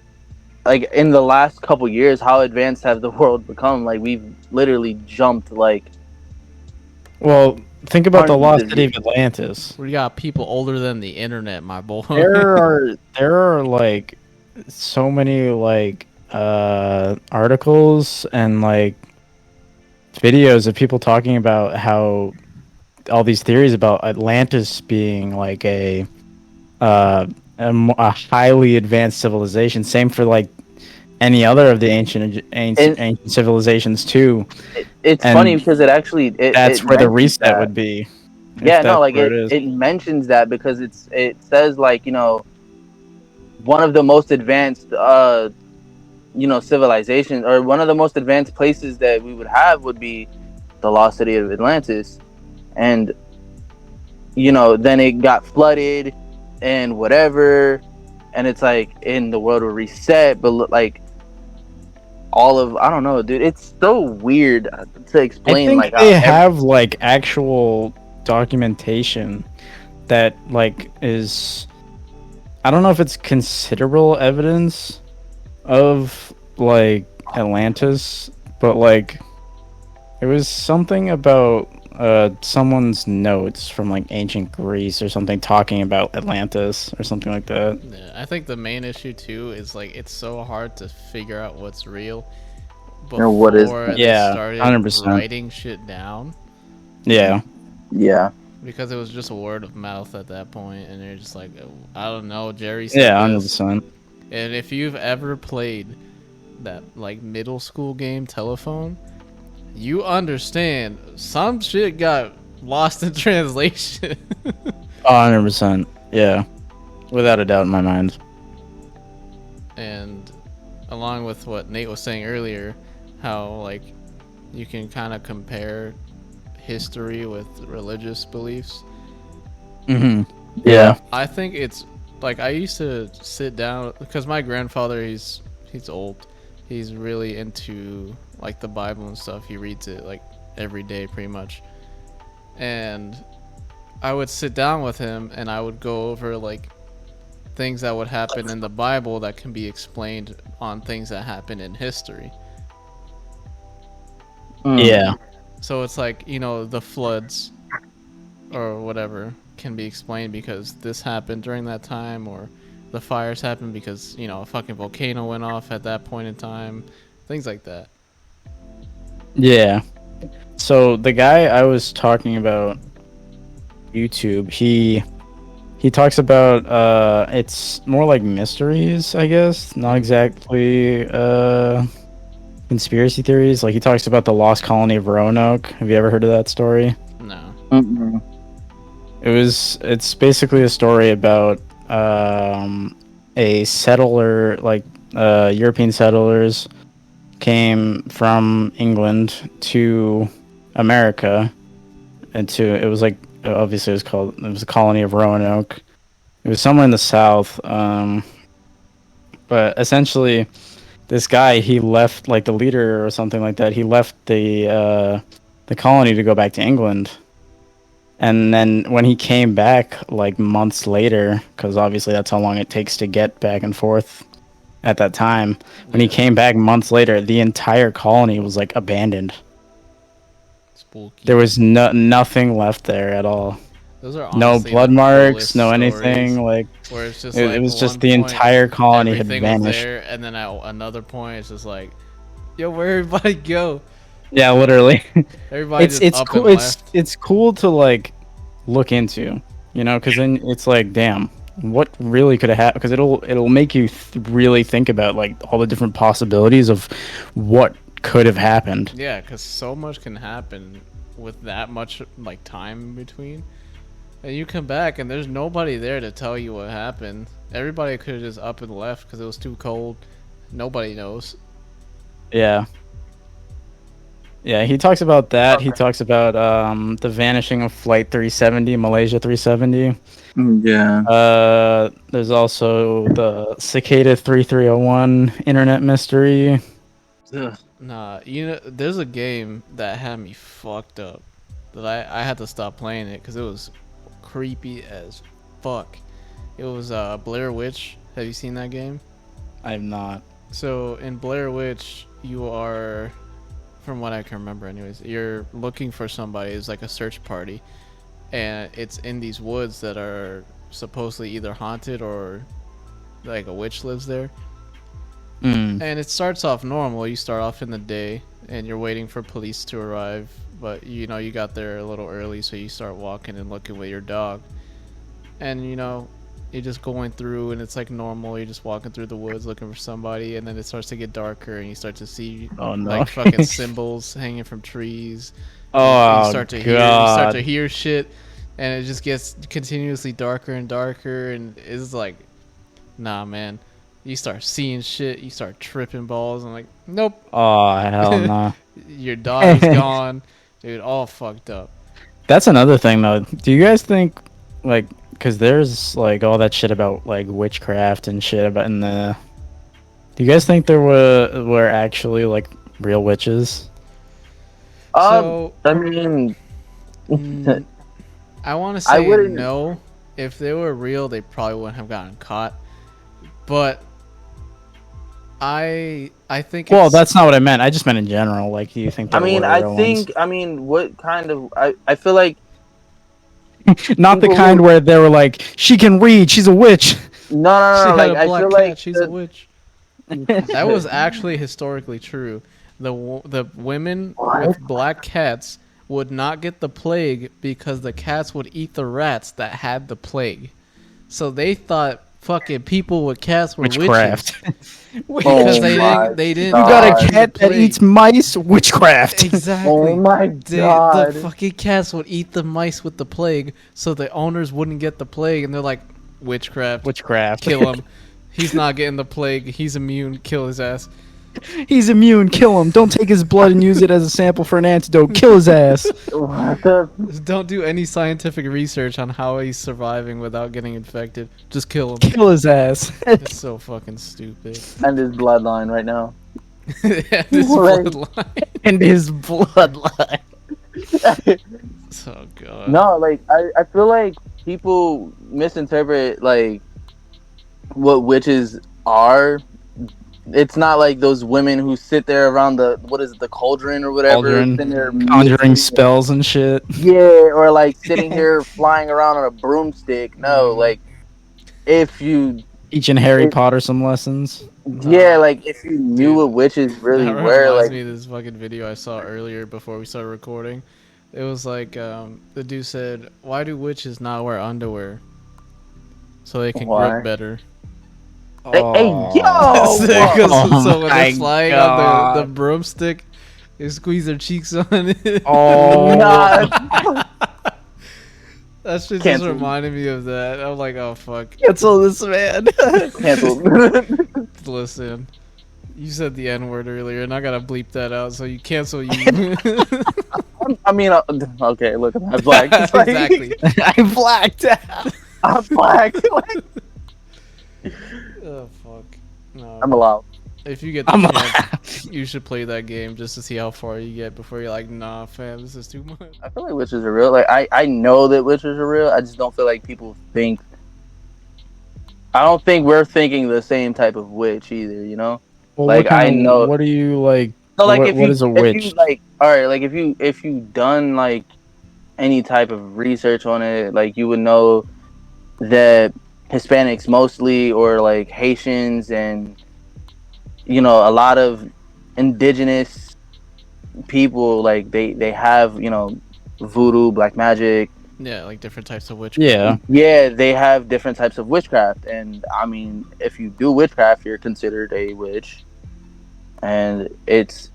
like in the last couple years, how advanced have the world become? Like we've literally jumped like Well, think about the Hundreds lost of city of years. Atlantis. we got people older than the internet, my boy. There are like so many like articles and like videos of people talking about how all these theories about Atlantis being like a highly advanced civilization. Same for like any other of the ancient civilizations too. it's And funny because it actually That's it where the mentions reset that. would be. if Yeah, no, that's like where it is. mentions that because it says like one of the most advanced civilizations, or one of the most advanced places that we would have would be the lost city of Atlantis. And then it got flooded and whatever, and it's like in the world will reset, but like I don't know, dude, it's so weird to I explain. think Like they have like actual documentation that like is, I don't know if it's considerable evidence of like Atlantis, but like it was something about someone's notes from like ancient Greece or something talking about Atlantis or something like that. Yeah, I think the main issue too is like it's so hard to figure out what's real before know, what is- they Yeah, started 100%. writing shit down, Yeah. Yeah. because it was just word of mouth at that point, and they're just like, I don't know, Jerry said Yeah, this. 100%. And if you've ever played that like middle school game Telephone, you understand some shit got lost in translation. 100%. Yeah. Without a doubt in my mind. And along with what Nate was saying earlier, how like you can kind of compare history with religious beliefs. Mm-hmm. Yeah. I think it's like I used to sit down because my grandfather he's old. He's really into like the Bible and stuff. He reads it like every day pretty much. And I would sit down with him and I would go over like things that would happen in the Bible that can be explained on things that happen in history. Yeah. So it's like, you know, the floods or whatever can be explained because this happened during that time, or the fires happened because, you know, a fucking volcano went off at that point in time. Things like that. Yeah. So the guy I was talking about, YouTube, he talks about it's more like mysteries, I guess, not exactly conspiracy theories. Like he talks about the lost colony of Roanoke. Have you ever heard of that story? No. Mm-mm. It's basically a story about a settler, like European settlers came from England to America, and it was like, obviously it was a colony of Roanoke. It was somewhere in the south, but essentially this guy, he left, like the leader or something like that, he left the colony to go back to England. And then when he came back, like months later, because obviously that's how long it takes to get back and forth at that time. When he came back months later, the entire colony was like abandoned. Spooky. There was nothing left there at all. Those are No honestly blood the marks, coolest no stories, anything. Like where it's just it like was just one the point, entire colony had everything was vanished. there, and then at another point it's just like, yo, where everybody go? Yeah, literally. Everybody it's just up cool. and left. It's cool to like look into, you know, because then it's like, damn, what really could have happened? Because it'll make you really think about like all the different possibilities of what could have happened. Yeah, because so much can happen with that much like time in between, and you come back and there's nobody there to tell you what happened. Everybody could have just up and left because it was too cold. Nobody knows. Yeah. Yeah, he talks about that. He talks about the vanishing of Flight 370, Malaysia 370. Yeah. There's also the Cicada 3301 internet mystery. Ugh. Nah, you know, there's a game that had me fucked up that I had to stop playing it because it was creepy as fuck. It was Blair Witch. Have you seen that game? I'm not. So in Blair Witch, you are, from what I can remember anyways, you're looking for somebody. It's like a search party, and it's in these woods that are supposedly either haunted or like a witch lives there. Mm. And it starts off normal. You start off in the day and you're waiting for police to arrive, but you know you got there a little early, so you start walking and looking with your dog. And you know, you're just going through and it's like normal. You're just walking through the woods looking for somebody, and then it starts to get darker and you start to see Oh no. like fucking symbols hanging from trees. Oh You start to god. hear shit, and it just gets continuously darker and darker, and it's like, nah, man. You start seeing shit, you start tripping balls, and like, nope, Oh hell no. your dog is gone, dude, all fucked up. That's another thing though. Do you guys think, like, because there's like all that shit about like witchcraft and shit about in the. Do you guys think there were actually like real witches? So, I mean, I want to I say wouldn't- no. If they were real, they probably wouldn't have gotten caught. But I think. Well, it's, that's not what I meant. I just meant in general. Like, do you think I there mean, were I real think, I mean, what kind of? I feel like ones? Not the people kind who, where they were like, she can read, she's a witch. she no. had Like, a I black feel cat. like She's a witch. That was actually historically true. The women with black cats would not get the plague because the cats would eat the rats that had the plague. So they thought fucking people with cats were Witchcraft. witches because Oh they my didn't. You got God. a cat that eats mice? Witchcraft. Exactly. Oh my The God. fucking cats would eat the mice with the plague, so the owners wouldn't get the plague, and they're like, witchcraft. Witchcraft. Kill him. He's not getting the plague. He's immune. Kill his ass. He's immune. Kill him. Don't take his blood and use it as a sample for an antidote. Kill his ass. What the? Don't do any scientific research on how he's surviving without getting infected. Just kill him. Kill his ass. It's so fucking stupid. And his bloodline right now. And his Right. bloodline. And his bloodline. Oh god. No, like I feel like people misinterpret like what witches are. It's not like those women who sit there around the the cauldron or whatever, Cauldron. sitting there Conjuring mixing- spells and shit. Yeah, or like sitting here flying around on a broomstick. No, like if you, Teaching Harry It- Potter some lessons. yeah, like if you knew Dude, what witches really That were, reminds like me of this fucking video I saw earlier before we started recording. It was like the dude said, "Why do witches not wear underwear? So they can Why? grip better." hey, yo, Because Oh so when my they're flying on God. the broomstick, they squeeze their cheeks on it. Oh. Nah. That shit just Cancel. reminded me of that. I'm like, oh fuck. Cancel this man. Canceled. Listen, you said the N word earlier, and I gotta bleep that out. So you cancel you. I mean, okay, look, I'm black. It's like- Exactly. I blacked out. I'm black. Like, Oh fuck. No. I'm allowed. If you get the I'm chance, you should play that game just to see how far you get before you're like, nah, fam, this is too much. I feel like witches are real. Like I know that witches are real. I just don't feel like people think. I don't think we're thinking the same type of witch either. You know. Well, Like, what kind I of- know- What do you like? So like What- if what you, is a if witch? you, like, all right, like if you done like any type of research on it, like you would know that Hispanics mostly, or like Haitians, and you know a lot of indigenous people, like they have, you know, voodoo, black magic. Yeah, like different types of witch. Yeah. Yeah, they have different types of witchcraft, and I mean, if you do witchcraft, you're considered a witch. And it's,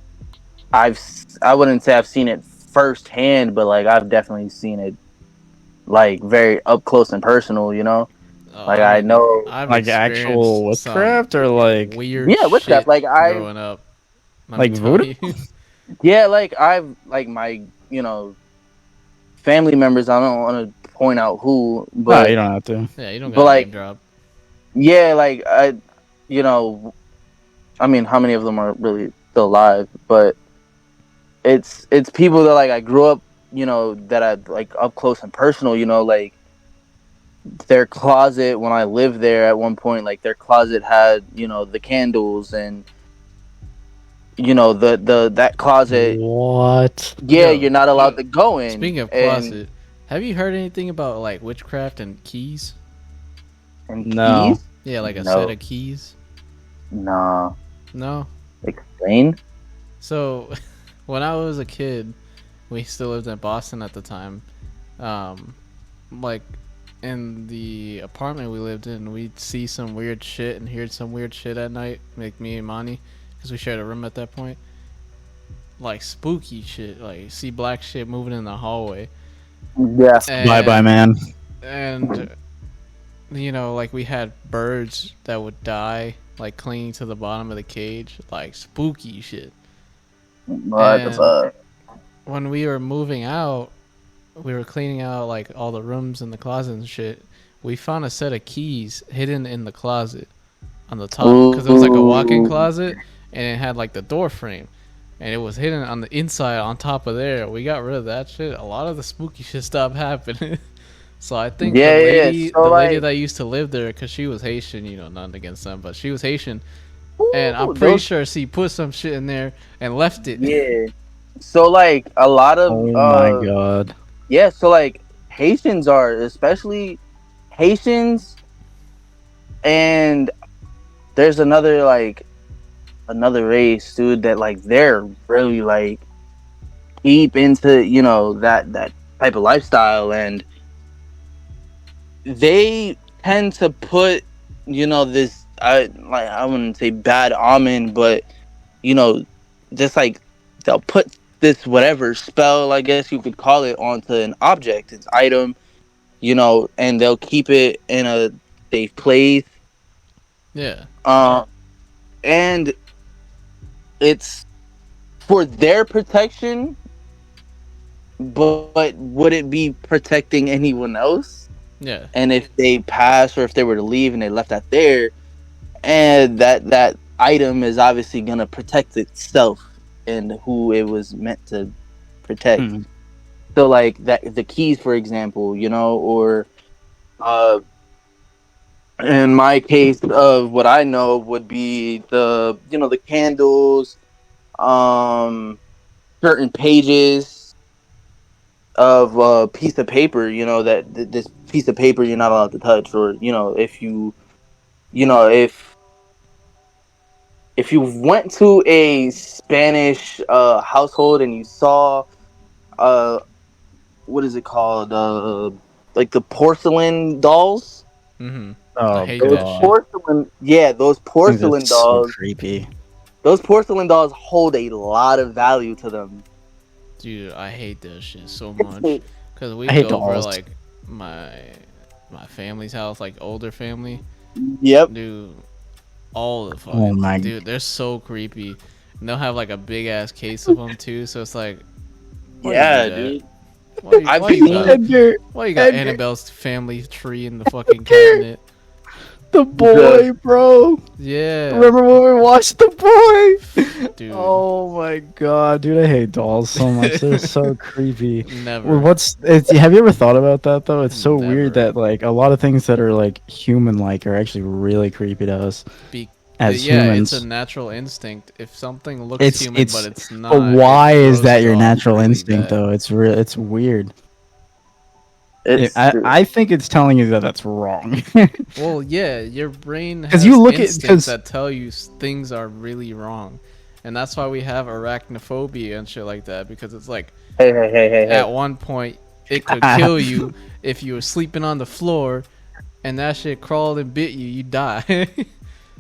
I wouldn't say I've seen it firsthand, but like I've definitely seen it, like very up close and personal. You know, like I know, I've Like actual experienced some witchcraft or like weird yeah, witchcraft. shit Like I, growing up. Let Like me tell voodoo? you. yeah, like I've like my, you know, family members. I don't want to point out who, no, but you don't have to. Yeah, you don't But, got like- name drop. yeah, like I, you know, I mean, how many of them are really still alive? But it's people that like I grew up, you know, that I like up close and personal. You know, like their closet when I lived there at one point, like their closet had, you know, the candles and, you know, the that closet. What? Yeah, Yo, you're not allowed to go in. Speaking of and- closet, have you heard anything about like witchcraft and keys? and No. keys? Yeah, like a No. set of keys. Nah, No. explain. So, when I was a kid, we still lived in Boston at the time. Like in the apartment we lived in, we'd see some weird shit and hear some weird shit at night. Like me and Monty, because we shared a room at that point. Like spooky shit, like see black shit moving in the hallway. Yeah. Bye bye, man. And you know, like we had birds that would die, like clinging to the bottom of the cage, like spooky shit. What the And- fuck? When we were moving out, we were cleaning out like all the rooms and the closet and shit. We found a set of keys hidden in the closet on the top, because it was like a walk-in Ooh. closet and it had like the door frame, and it was hidden on the inside on top of there. We got rid of that shit. A lot of the spooky shit stopped happening. So I think Yeah, the yeah, lady, so, the lady like- that used to live there, because she was Haitian, you know, nothing against them, but she was Haitian. and I'm Ooh, pretty those- sure she put some shit in there and left it. Yeah. So like a lot of Oh my god. yeah, so like Haitians are, especially Haitians, and there's another race, dude, that like they're really like deep into, you know, that type of lifestyle, and they tend to put, you know, this I wouldn't say bad omen, but you know, just like they'll put this whatever spell, I guess you could call it, onto an object, its item, you know, and they'll keep it in a safe place. Yeah. And it's for their protection, but would it be protecting anyone else? Yeah. And if they pass or if they were to leave and they left that there, and that item is obviously gonna protect itself and who it was meant to protect. Hmm. So like that, the keys, for example, you know, or in my case of what I know would be the, you know, the candles, certain pages of a piece of paper, you know, that this piece of paper you're not allowed to touch, or you know, if you know, if you went to a Spanish household and you saw uh what is it called, like the porcelain dolls, Mm-hmm. Oh I hate those that shit. porcelain, yeah, those I think porcelain that's so dolls, creepy. those porcelain dolls hold a lot of value to them. Dude, I hate that shit so much. Cause we I hate go over dolls. like my family's house, like older family. Yep. Dude, all the fucking Oh my- dude, they're so creepy. And they'll have like a big ass case of them too. So it's like, why you Yeah, do that? dude. Why you got, Edgar, why you got Edgar. Annabelle's family tree in the fucking cabinet? the boy, bro. Yeah, Remember when we watched the boy? dude. Oh my god, dude, I hate dolls so much. They're so creepy. Never. Well, have you ever thought about that though? It's so weird Never. that like a lot of things that are like human like are actually really creepy to us Be- as yeah, humans. it's a natural instinct. If something looks It's- human it's- but it's not, But why it is throws that it your off natural really instinct bad. though? It's real. It's weird. It's, I think it's telling you that that's wrong. Well, yeah, your brain 'Cause has you look at- instincts 'cause- that tell you things are really wrong, and that's why we have arachnophobia and shit like that. Because it's like hey. at one point it could kill you if you were sleeping on the floor, and that shit crawled and bit you, you die.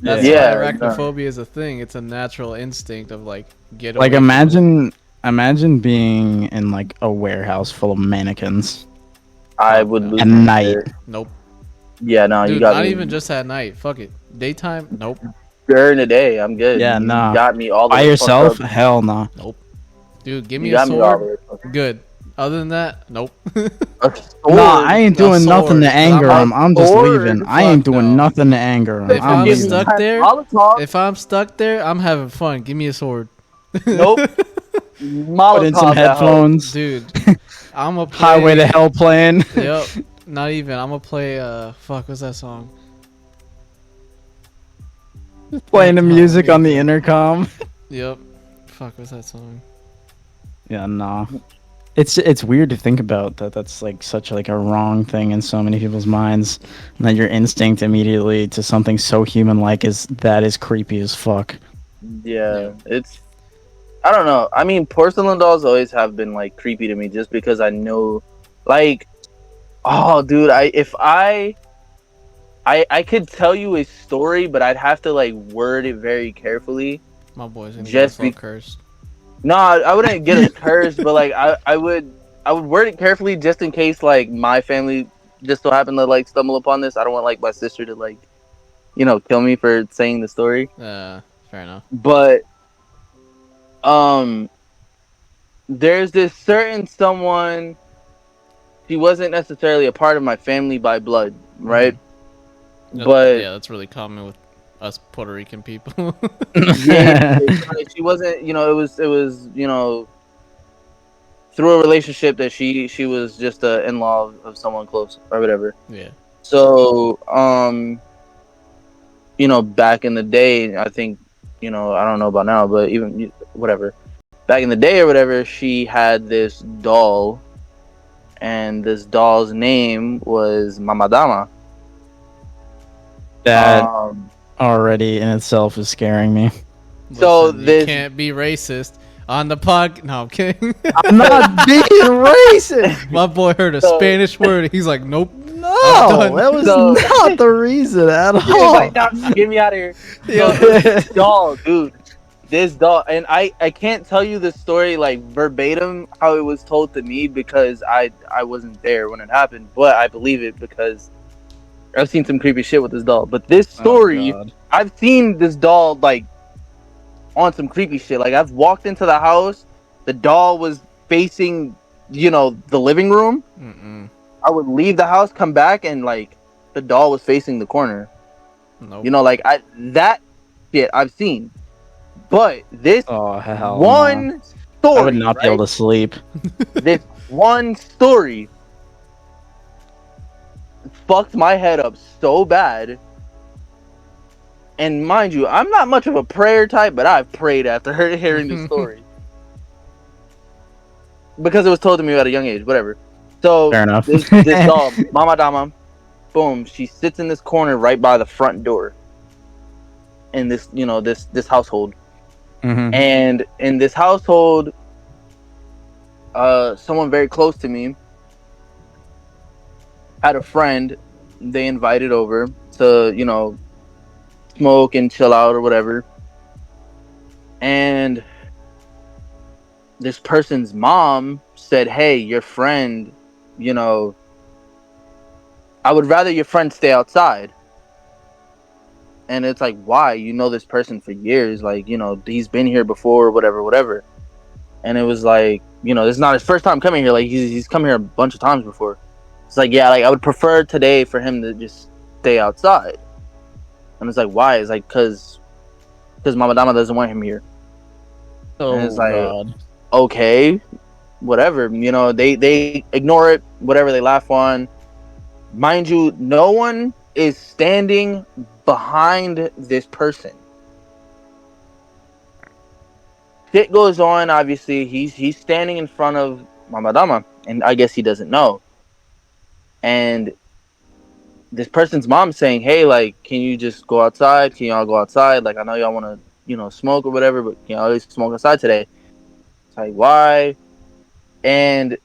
That's Yeah, why no. arachnophobia is a thing. It's a natural instinct of like get Like away from it. imagine being in like a warehouse full of mannequins. I would lose At my night. shit. Nope. Yeah, no, Dude, you got not me. even just at night. Fuck it. Daytime? Nope. During the day, I'm good. Yeah, You nah. got me all the By way yourself? fucked up. Hell no. Nope. Dude, give You me a got me all the sword. way fucked up. Good. Other than that, nope. A sword? Nah, I ain't A doing nothing sword. to anger A him. I'm just sword? leaving. I ain't Fuck doing no. nothing to anger him. If I'm leaving. stuck there- Molotov? If I'm stuck there, I'm having fun. Give me a sword. Nope. Molotov. Put in some that hoe. Oh, headphones. Dude, I'm a play. Highway to Hell playing. Yep. Not even. I'm gonna play. Fuck. What's that song? Playing the music on the intercom. Yep. Fuck. What's that song? Yeah, nah. It's weird to think about that. That's like such like a wrong thing in so many people's minds, and that your instinct immediately to something so human-like is creepy as fuck. Yeah, it's. I don't know. I mean, porcelain dolls always have been like creepy to me, just because I know, like, oh, dude, I could tell you a story, but I'd have to like word it very carefully. My boy's gonna Just get us all be- cursed. No, I wouldn't get a curse, but like I would word it carefully just in case like my family just so happened to like stumble upon this. I don't want like my sister to like, you know, kill me for saying the story. Fair enough. But there's this certain someone. She wasn't necessarily a part of my family by blood, right? But yeah, that's really common with us Puerto Rican people. yeah, she wasn't. You know, it was you know, through a relationship that she was just a in-law of someone close or whatever. Yeah. So you know, back in the day, I think I don't know about now, but even whatever. Back in the day or whatever, she had this doll, and this doll's name was Mamadama. That Um, already in itself is scaring me. So Listen, this- you can't be racist on the pod. No, I'm kidding. I'm not being racist. My boy heard a So- Spanish word. He's like, nope. No, done. that was So- not the reason at He's all. like, "Nah, get me out of here." Yo, This doll, dude. This doll, and I can't tell you the story like verbatim how it was told to me because I wasn't there when it happened, but I believe it because I've seen some creepy shit with this doll. But this story, Oh, God. I've seen this doll like on some creepy shit. Like I've walked into the house, the doll was facing, the living room. Mm-mm. I would leave the house, come back, and like the doll was facing the corner. Nope. That shit I've seen. But this Oh hell, one no. story, I would not be able to sleep. this one story fucked my head up so bad. And mind you, I'm not much of a prayer type, but I've prayed after hearing this story. Because it was told to me at a young age, whatever. So Fair enough. this doll, Mama Dama, boom, she sits in this corner right by the front door. In this, this household. Mhm. And in this household, someone very close to me had a friend they invited over to, smoke and chill out or whatever. And this person's mom said, "Hey, your friend, I would rather your friend stay outside." And it's like, why? You know this person for years. Like, he's been here before, whatever. And it was like, this is not his first time coming here. Like, he's come here a bunch of times before. It's like, yeah, like, I would prefer today for him to just stay outside. And it's like, why? It's like, because Mama Dama doesn't want him here. Oh And it's like- God. Okay, whatever. They ignore it, whatever they laugh on. Mind you, no one is standing behind this person. Shit goes on, obviously. He's standing in front of Mama Dama, and I guess he doesn't know. And this person's mom saying, "Hey, like, can you just go outside? Can y'all go outside? Like, I know y'all want to, smoke or whatever, but can y'all at least smoke outside today?" It's like, why? And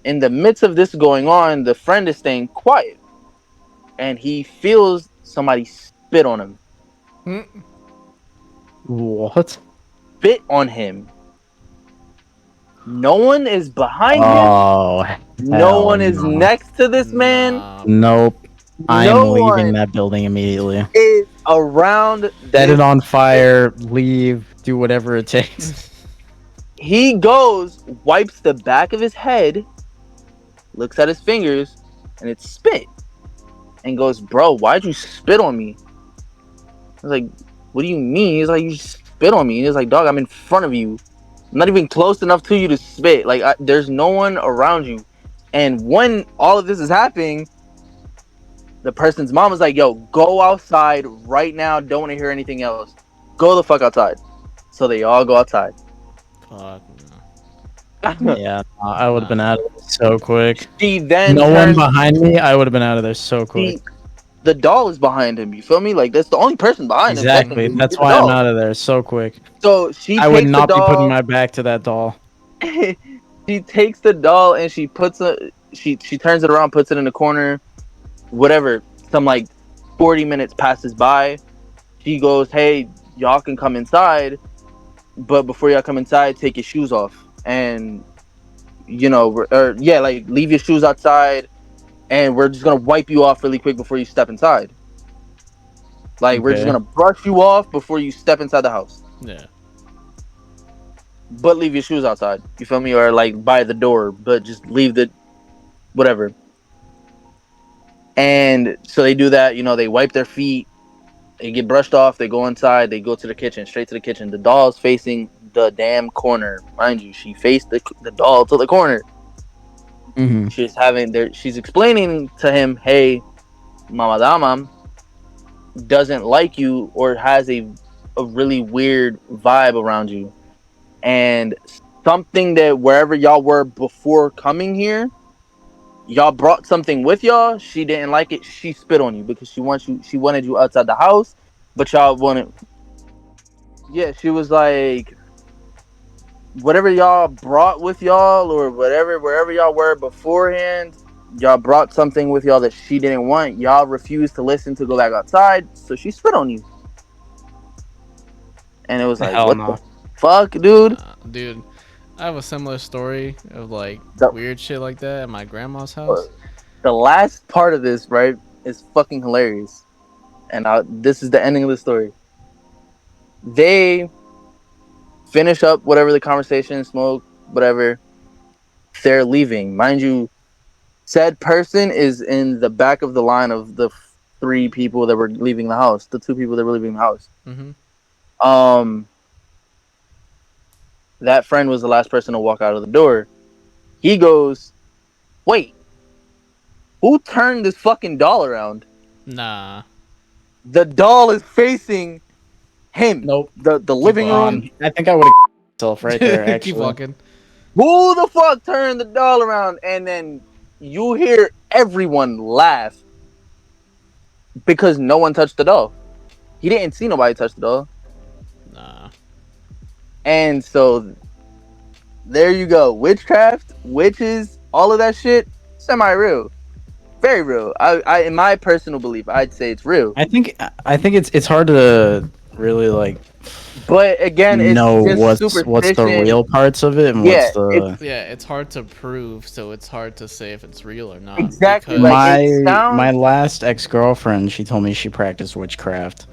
in the midst of this going on, the friend is staying quiet. And he feels somebody spit on him. Mm. What? Spit on him. No one is behind Oh him. No hell one is no. next to this man. Nah. Nope. I am No leaving one that building immediately. is around. Set this- it on fire. Leave. Do whatever it takes. He goes, wipes the back of his head, looks at his fingers, and it's spit. And goes, "Bro, why'd you spit on me?" I was like, "What do you mean?" He's like, "You spit on me." And he's like, "Dog, I'm in front of you. I'm not even close enough to you to spit. Like, there's no one around you." And when all of this is happening, the person's mom is like, "Yo, go outside right now. Don't want to hear anything else. Go the fuck outside." So they all go outside. Fuck no. Yeah, I would have been out of there so quick. She then No one turns- behind me. I would have been out of there so quick. the doll is behind him. You feel me? Like, that's the only person behind him. Exactly. technically. That's The why I'm doll. out of there so quick. So she I would takes not the be doll, putting my back to that doll. she takes the doll and she puts she turns it around, puts it in the corner. Whatever. Some like 40 minutes passes by. She goes, "Hey, y'all can come inside, but before y'all come inside, take your shoes off and leave your shoes outside, and we're just gonna wipe you off really quick before you step inside. Like, we're just Okay. gonna brush you off before you step inside the house, Yeah. but leave your shoes outside. You feel me? Or like by the door, but just leave the whatever." And so they do that. They wipe their feet, they get brushed off, they go inside, they go to the kitchen, straight to the kitchen. The doll's facing the damn corner, mind you. She faced the doll to the corner. Mm-hmm. She's explaining to him, "Hey, Mama Dama doesn't like you or has a a really weird vibe around you, and something that wherever y'all were before coming here, y'all brought something with y'all. She didn't like it. She spit on you because she wanted you outside the house, but y'all wanted. Yeah, she was like, whatever y'all brought with y'all or whatever, wherever y'all were beforehand, y'all brought something with y'all that she didn't want. Y'all refused to listen to go back outside, so she spit on you. And it was like, Hell what no. the fuck, dude? Dude, I have a similar story of like The- weird shit like that at my grandma's house. The last part of this, right, is fucking hilarious. And this is the ending of the story. They finish up whatever the conversation, smoke, whatever. They're leaving. Mind you, said person is in the back of the line of the 3 people that were leaving the house. The 2 people that were leaving the house. Mm-hmm. That friend was the last person to walk out of the door. He goes, wait, who turned this fucking doll around? Nah. The doll is facing him. Nope. The living room. I think I would have myself right there. Actually, Keep walking. Who the fuck turned the doll around? And then you hear everyone laugh because no one touched the doll. He didn't see nobody touch the doll. Nah. And so there you go. Witchcraft, witches, all of that shit, semi-real. Very real. I in my personal belief, I'd say it's real. I think it's hard to really like But again, it's know just what's the superstition. real parts of it and Yeah, what's the Yeah, it's hard to prove, so it's hard to say if it's real or not. Exactly, because- like, it sounds- my last ex-girlfriend, she told me she practiced witchcraft.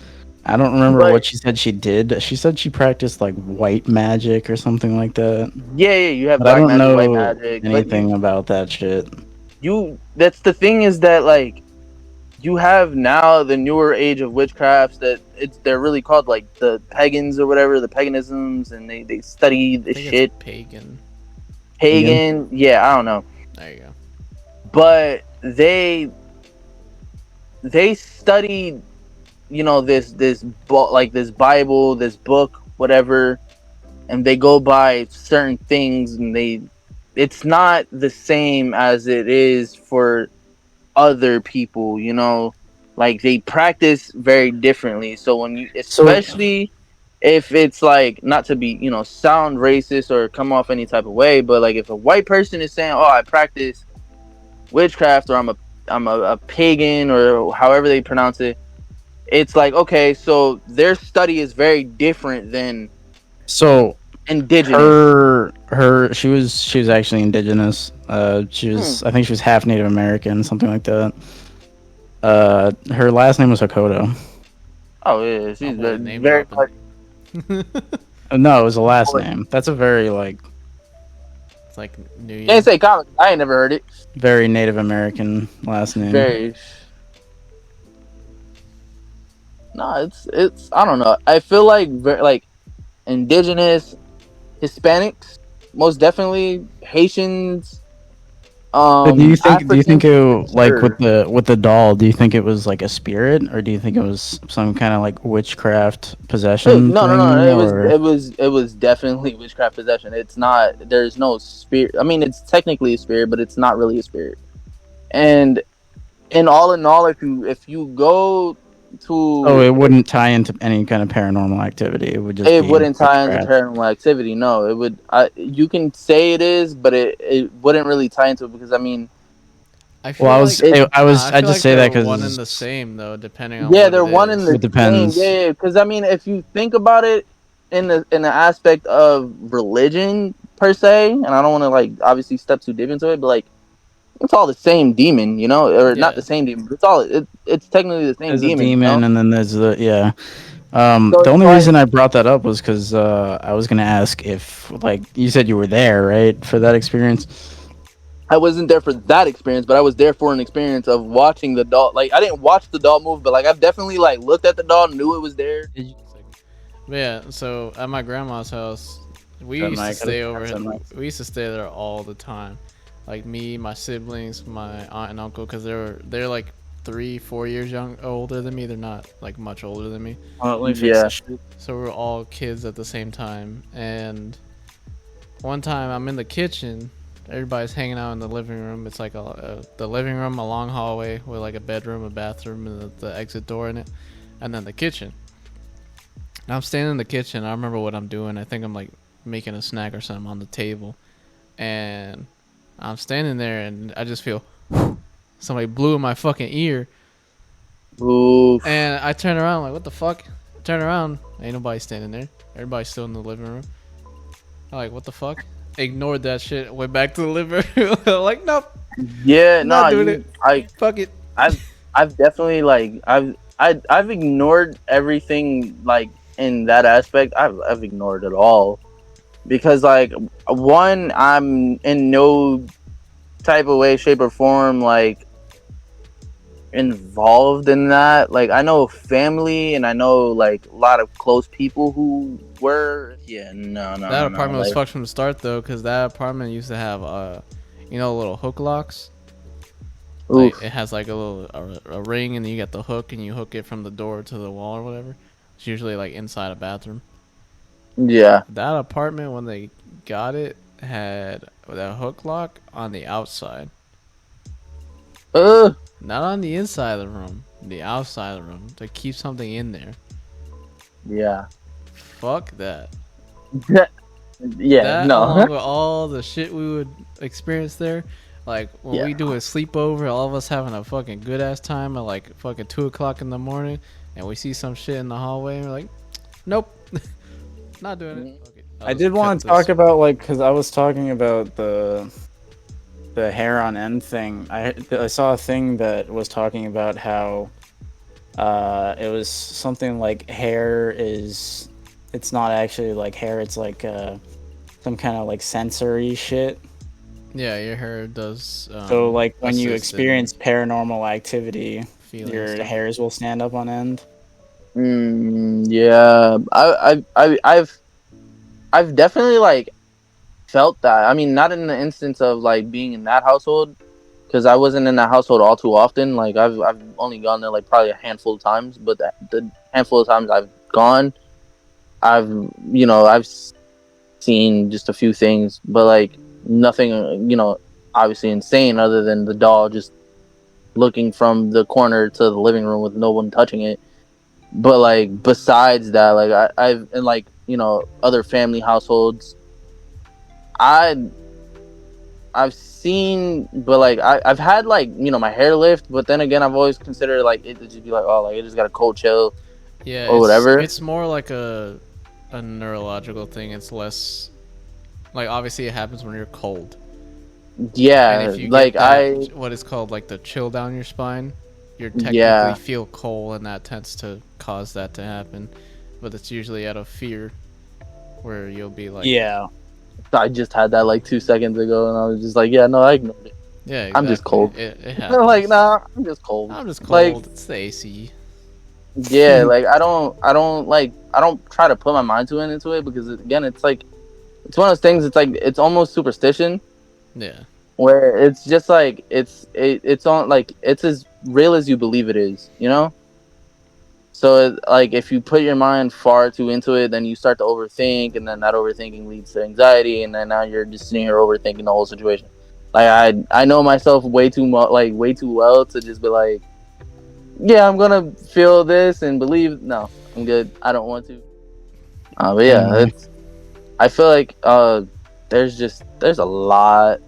I don't remember But- what she said she did. She said she practiced like white magic or something like that. yeah, you have But I black don't magic, know white magic. but anything about that shit. you that's the thing is that like you have now the newer age of witchcrafts that they're really called like the pagans or whatever, the paganisms, and they study I the think shit. it's pagan. Pagan, yeah, I don't know. There you go. But they studied, you know, this like this Bible, this book, whatever, and they go by certain things, and it's not the same as it is for other people, you know, like they practice very differently. So when you, especially if it's like, not to be, you know, sound racist or come off any type of way, but like if a white person is saying, oh, I practice witchcraft, or I'm a pagan, or however they pronounce it, it's like, okay, so their study is very different than So indigenous. she was actually indigenous. She was I think she was half Native American, something like that. Her last name was Hakoto. Oh yeah, she's Oh, well, name very dropping. No, it was a last name. That's a very like It's like New Year. can't say comic. I ain't never heard it. very Native American last name. Very. No, it's I don't know. I feel like like indigenous Hispanics, most definitely Haitians. But do you think Africans, it like sure. with the doll? Do you think it was like a spirit, or do you think it was some kind of like witchcraft possession? No. thing, It was definitely witchcraft possession. It's not. There's no spirit. I mean, it's technically a spirit, but it's not really a spirit. And in all, if you go to, Oh, it wouldn't tie into any kind of paranormal activity. It would just it be wouldn't tie into witchcraft. paranormal activity. No, it would. You can say it is, but it wouldn't really tie into it because I mean, I feel Well, like, I just say that they're one because and the same though, depending on yeah, what they're it one is. in the It depends. same. Yeah, because I mean, if you think about it in the aspect of religion per se, and I don't want to like obviously step too deep into it, but like it's all the same demon, you know, or not Yeah. the same demon. But it's all it's technically the same There's demon. a You demon, know? and then there's the yeah. So The it's only like- reason I brought that up was because I was gonna ask if, like, you said you were there, right, for that experience. I wasn't there for that experience, but I was there for an experience of watching the doll. Like I didn't watch the doll move, but like I've definitely like looked at the doll, knew it was there. But yeah, so at my grandma's house, we That used to mic, stay that's over. that mic. We used to stay there all the time, like me, my siblings, my aunt and uncle, because they're like 3-4 years older than me. They're not like much older than me. Oh, let me fix Yeah. this shit. So we're all kids at the same time. And one time I'm in the kitchen. Everybody's hanging out in the living room. It's like the living room, a long hallway with like a bedroom, a bathroom, and the exit door in it, and then the kitchen. And I'm standing in the kitchen. I remember what I'm doing. I think I'm like making a snack or something on the table, and I'm standing there, and I just feel somebody blew in my fucking ear. Oof. And I turn around like, what the fuck? I turn around, ain't nobody standing there. Everybody's still in the living room. I'm like, what the fuck? Ignored that shit. Went back to the living room. Like, nope, Yeah, not no, doing it. Fuck it. I've definitely like I've ignored everything like in that aspect. I've ignored it all because like one, I'm in no type of way, shape, or form like involved in that. Like I know family and I know like a lot of close people who were. Yeah, no. That apartment was like, fucked from the start though, because that apartment used to have little hook locks. Like, oof. it has like a ring, and then you get the hook, and you hook it from the door to the wall or whatever. It's usually like inside a bathroom. Yeah. That apartment, when they got it, had that hook lock on the outside, Uh. not on the inside of the room, the outside of the room, to keep something in there. Yeah. Fuck that. Yeah. That, No. along with all the shit we would experience there, like when Yeah. we do a sleepover, all of us having a fucking good ass time at like fucking 2 o'clock in the morning, and we see some shit in the hallway, and we're like, nope, not doing it. Okay, I did want to talk about like because I was talking about the hair on end thing. I saw a thing that was talking about how it was something like hair is, it's not actually like hair, it's like some kind of like sensory shit. Yeah, your hair does. So like when you assist in experience paranormal activity, feeling your stuff. hairs will stand up on end. Yeah, I've definitely like felt that. I mean, not in the instance of like being in that household, because I wasn't in that household all too often. Like I've only gone there like probably a handful of times, but the handful of times I've gone, I've seen just a few things, but like nothing, obviously insane other than the doll just looking from the corner to the living room with no one touching it. But like besides that, like I've in like other family households, I've seen, but like I've had like my hair lift, but then again I've always considered like it to just be like, oh, like I just got a cold chill, Yeah, or whatever. It's more like a neurological thing. It's less like, obviously it happens when you're cold. Yeah, And if you like get that, what is called like the chill down your spine, you're technically Yeah. feel cold, and that tends to cause that to happen. But it's usually out of fear, where you'll be like, Yeah. I just had that like 2 seconds ago, and I was just like, yeah, no, I ignored it. yeah, exactly. I'm just cold. It I'm happens. like, nah, I'm just cold. I'm just cold. Like- It's the AC. Yeah, like I don't try to put my mind into it because again, it's like it's one of those things. It's like it's almost superstition, Yeah. where it's just like it's on like it's as real as you believe it is, So like if you put your mind far too into it, then you start to overthink, and then that overthinking leads to anxiety, and then now you're just sitting here overthinking the whole situation. Like I know myself way too well to just be like, yeah, I'm gonna feel this and believe. No, I'm good. I don't want to. But yeah, I feel like there's a lot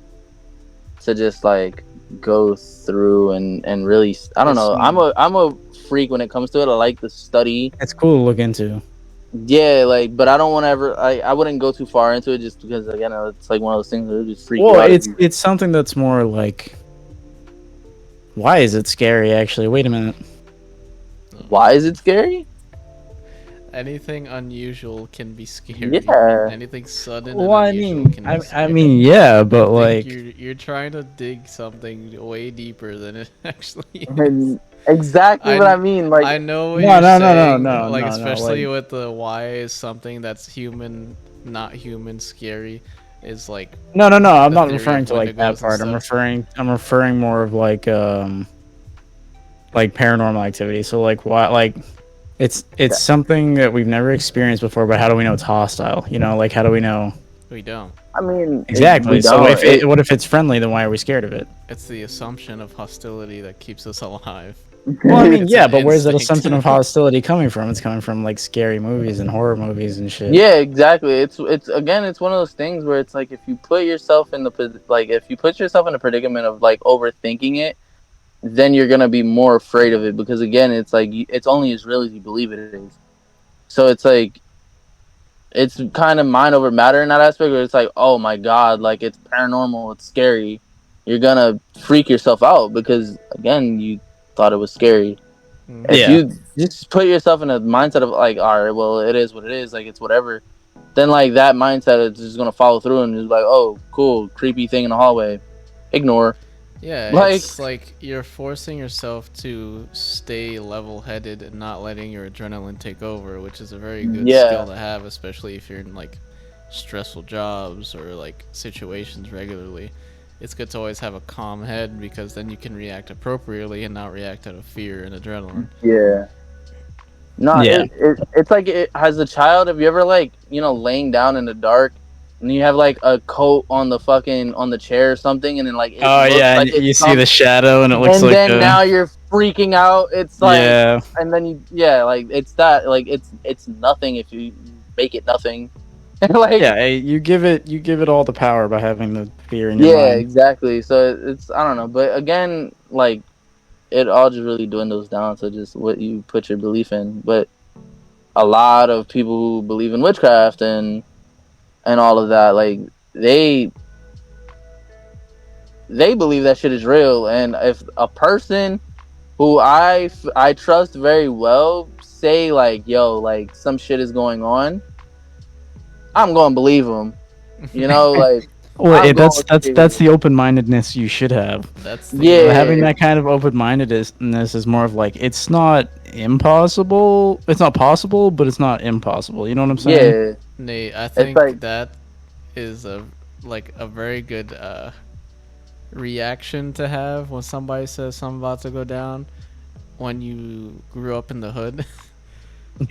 to just like go through and really. I don't know. I'm a freak when it comes to it. I like to study. It's cool to look into. Yeah, like, but I don't want to ever. I wouldn't go too far into it just because again, it's like one of those things that just freak you Well, out. it's something that's more like, why is it scary? Actually, wait a minute. Why is it scary? Anything unusual can be scary. Yeah. Anything sudden Well, and I unusual mean, can be I scary. mean, yeah, but I like, think you're trying to dig something way deeper than it actually is. And exactly what I mean. Like, I know what No, you're no, no, no, saying. no, like no, no, especially like- with the why is something that's human, not human, scary. Is like no, I'm the not theory referring of to like Wendigos that and part. I'm stuff. referring more of like like paranormal activity. So like why like it's something that we've never experienced before, but how do we know it's hostile? You know, like how do we know? We don't. I mean, Exactly. we So don't. what if it's friendly? Then why are we scared of it? It's the assumption of hostility that keeps us alive. Well, I mean, It's yeah, an but where's that instinct. assumption of hostility coming from? It's coming from like scary movies and horror movies and shit. Yeah, exactly. It's again, it's one of those things where it's like if you put yourself in if you put yourself in a predicament of like overthinking it, then you're gonna be more afraid of it because again, it's like it's only as real as you believe it is. So it's like it's kind of mind over matter in that aspect where it's like, oh my god, like it's paranormal, it's scary. You're gonna freak yourself out because again, you thought it was scary. Mhm. If Yeah. you just put yourself in a mindset of like, all right, well, it is what it is, like it's whatever, then like that mindset is just gonna follow through and just like, oh, cool, creepy thing in the hallway, ignore. Yeah, Like- it's like you're forcing yourself to stay level-headed and not letting your adrenaline take over, which is a very good Yeah. skill to have, especially if you're in like stressful jobs or like situations regularly. It's good to always have a calm head because then you can react appropriately and not react out of fear and adrenaline. Yeah. No, Yeah. it's like as a child, have you ever like laying down in the dark and you have like a coat on the chair or something and then like it Oh looks yeah, like and you it's see the shadow, and it looks and like then now you're freaking out. It's like yeah, and then like it's that like it's nothing if you make it nothing. Like yeah. You give it all the power by having the fear in your yeah, mind. exactly. So it's I don't know, but again, like it all just really dwindles down to just what you put your belief in. But a lot of people who believe in witchcraft and all of that, like they believe that shit is real. And if a person who I trust very well say like, yo, like some shit is going on, I'm gonna believe them. You know, like Well, I'm that's going to- that's the open-mindedness you should have. That's the, Yeah. Having that kind of open-mindedness is more of like it's not impossible. It's not possible, but it's not impossible. You know what I'm saying? yeah, Nate, I think like- that is a very good reaction to have when somebody says something about to go down when you grew up in the hood.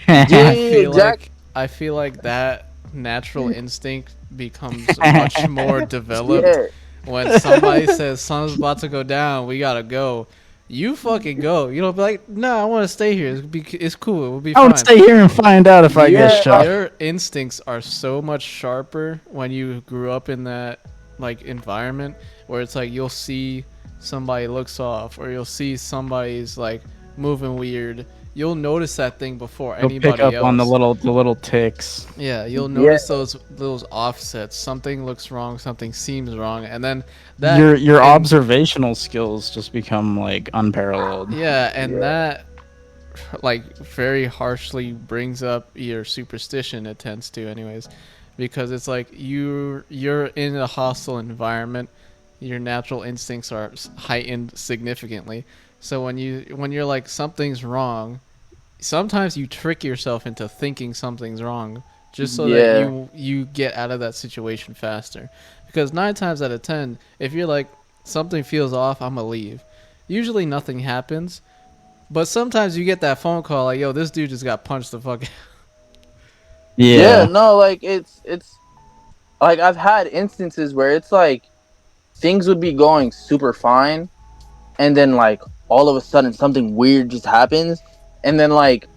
Yeah. I feel like that natural instinct becomes much more developed yeah. when somebody says something's about to go down, we gotta go. You fucking go. You don't be like, nah, I want to stay here. It's cool. It will be I fine. would stay here and find out if I Yeah. get shot. Your instincts are so much sharper when you grew up in that like environment where it's like you'll see somebody looks off or you'll see somebody's like moving weird. You'll notice that thing before You'll anybody pick up else. on the little ticks. Yeah, you'll notice those offsets. Something looks wrong, something seems wrong, and then that Your and- observational skills just become like unparalleled. Yeah, and that like very harshly brings up your superstition. It tends to, anyways, because it's like you're in a hostile environment. Your natural instincts are heightened significantly. So when you're like something's wrong, sometimes you trick yourself into thinking something's wrong just so Yeah. that you get out of that situation faster. Because 9 times out of 10, if you're like something feels off, I'm gonna leave. Usually nothing happens, but sometimes you get that phone call like, "Yo, this dude just got punched the fuck out." Yeah, no, like it's like I've had instances where it's like things would be going super fine and then like all of a sudden something weird just happens and then like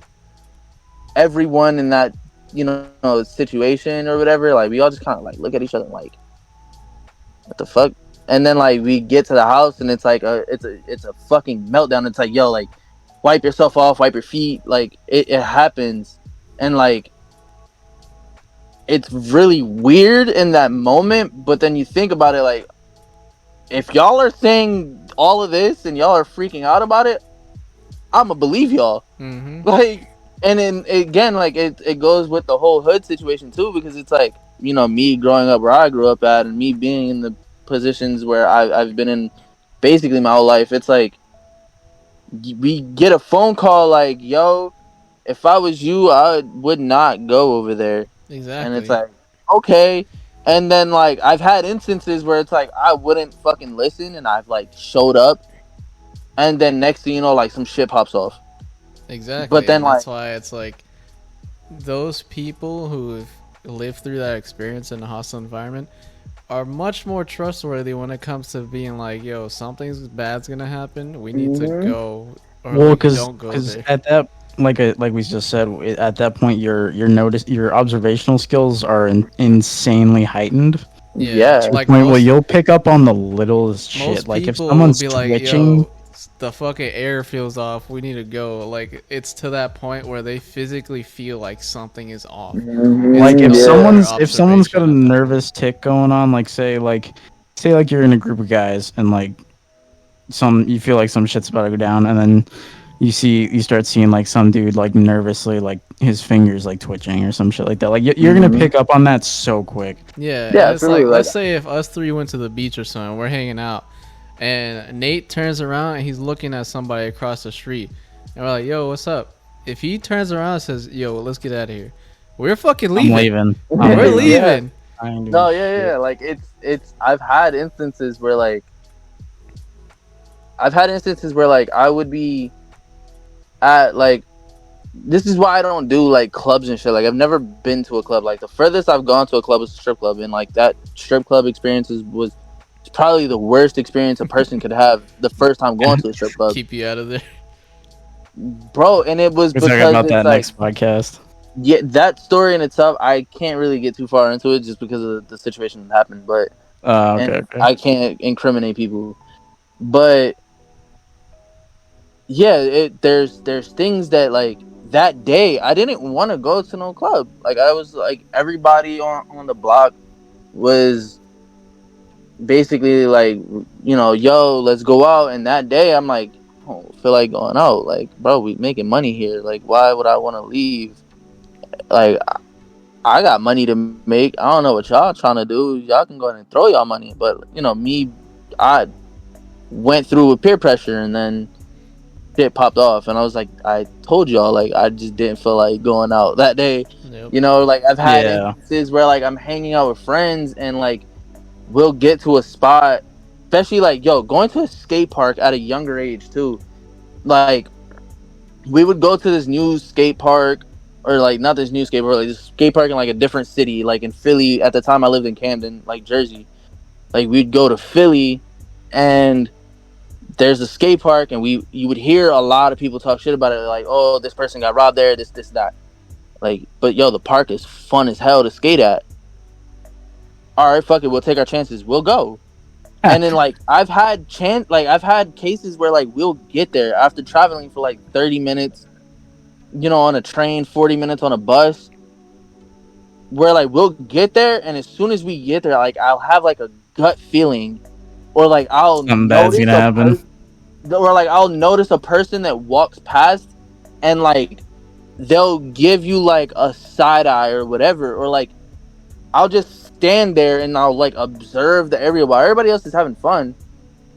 everyone in that situation or whatever, like we all just kind of like look at each other like what the fuck, and then like we get to the house and it's like it's a fucking meltdown. It's like, yo, like wipe yourself off, wipe your feet, like it happens. And like it's really weird in that moment, but then you think about it, like if y'all are saying all of this and y'all are freaking out about it, I'ma believe y'all. Mm-hmm. Like, and then again, like it goes with the whole hood situation too, because it's like, me growing up where I grew up at and me being in the positions where I've been in basically my whole life. It's like we get a phone call like, yo, if I was you, I would not go over there. Exactly. And it's like, okay. And then like I've had instances where it's like I wouldn't fucking listen and I've like showed up and then next thing you know, like some shit pops off. Exactly. But then, and that's like, why it's like those people who've lived through that experience in a hostile environment are much more trustworthy when it comes to being like, yo, something's bad's gonna happen. We need to go, or Well, like, because don't go there. at that like we just said, at that point your observational skills are insanely heightened. yeah. Like Point where most, you'll pick up on the littlest most shit. Like if people someone's will be like, twitching, yo, the fucking air feels off. We need to go. Like it's to that point where they physically feel like something is off. like It's if no longer someone's got a observation at that nervous tick going on, like say like you're in a group of guys and like you feel like some shit's about to go down, and then you start seeing like some dude like nervously like his fingers like twitching or some shit like that. Like you're gonna pick up on that so quick. Yeah, Yeah, and it's absolutely. like, let's say if us three went to the beach or something, we're hanging out, and Nate turns around and he's looking at somebody across the street, and we're like, "Yo, what's up?" If he turns around and says, "Yo, let's get out of here," we're fucking leaving. I'm leaving. We're Yeah. leaving. I ain't doing No, shit. yeah. Like it's. I've had instances where like I would be at like. This is why I don't do like clubs and shit. Like I've never been to a club. Like the furthest I've gone to a club was a strip club, and like that strip club experience was probably the worst experience a person could have the first time going to a strip club, Keep you out of there. bro. And it was We're talking because about it's that like next podcast. yeah, that story in itself, I can't really get too far into it just because of the situation that happened. But Okay, and okay. I can't incriminate people, but yeah, there's things that like that day I didn't want to go to no club. Like I was like everybody on the block was basically like, you know, yo, let's go out. And that day I'm like, I don't feel like going out. Like, bro, we making money here. Like, why would I want to leave? Like, I got money to make. I don't know what y'all trying to do. Y'all can go ahead and throw y'all money, but you know me, I went through with peer pressure, and then shit popped off, and I was like, I told y'all, like, I just didn't feel like going out that day. Yep. You know, like I've had Yeah. instances where like I'm hanging out with friends, and like we'll get to a spot, especially like yo, going to a skate park at a younger age too. Like we would go to this new skate park, or like not this new skate park, like this skate park in like a different city, like in Philly. At the time, I lived in Camden, like Jersey. Like we'd go to Philly, and there's a skate park, and you would hear a lot of people talk shit about it, like, oh, this person got robbed there, this that. Like, but yo, the park is fun as hell to skate at. All right, fuck it, we'll take our chances, we'll go. And then like I've had cases where like we'll get there after traveling for like 30 minutes, you know, on a train, 40 minutes on a bus, where like we'll get there, and as soon as we get there, like I'll have like a gut feeling, or like I'll Something bad's notice gonna happen. or like I'll notice a person that walks past, and like they'll give you like a side eye or whatever, or like I'll just stand there and I'll like observe the area while everybody else is having fun.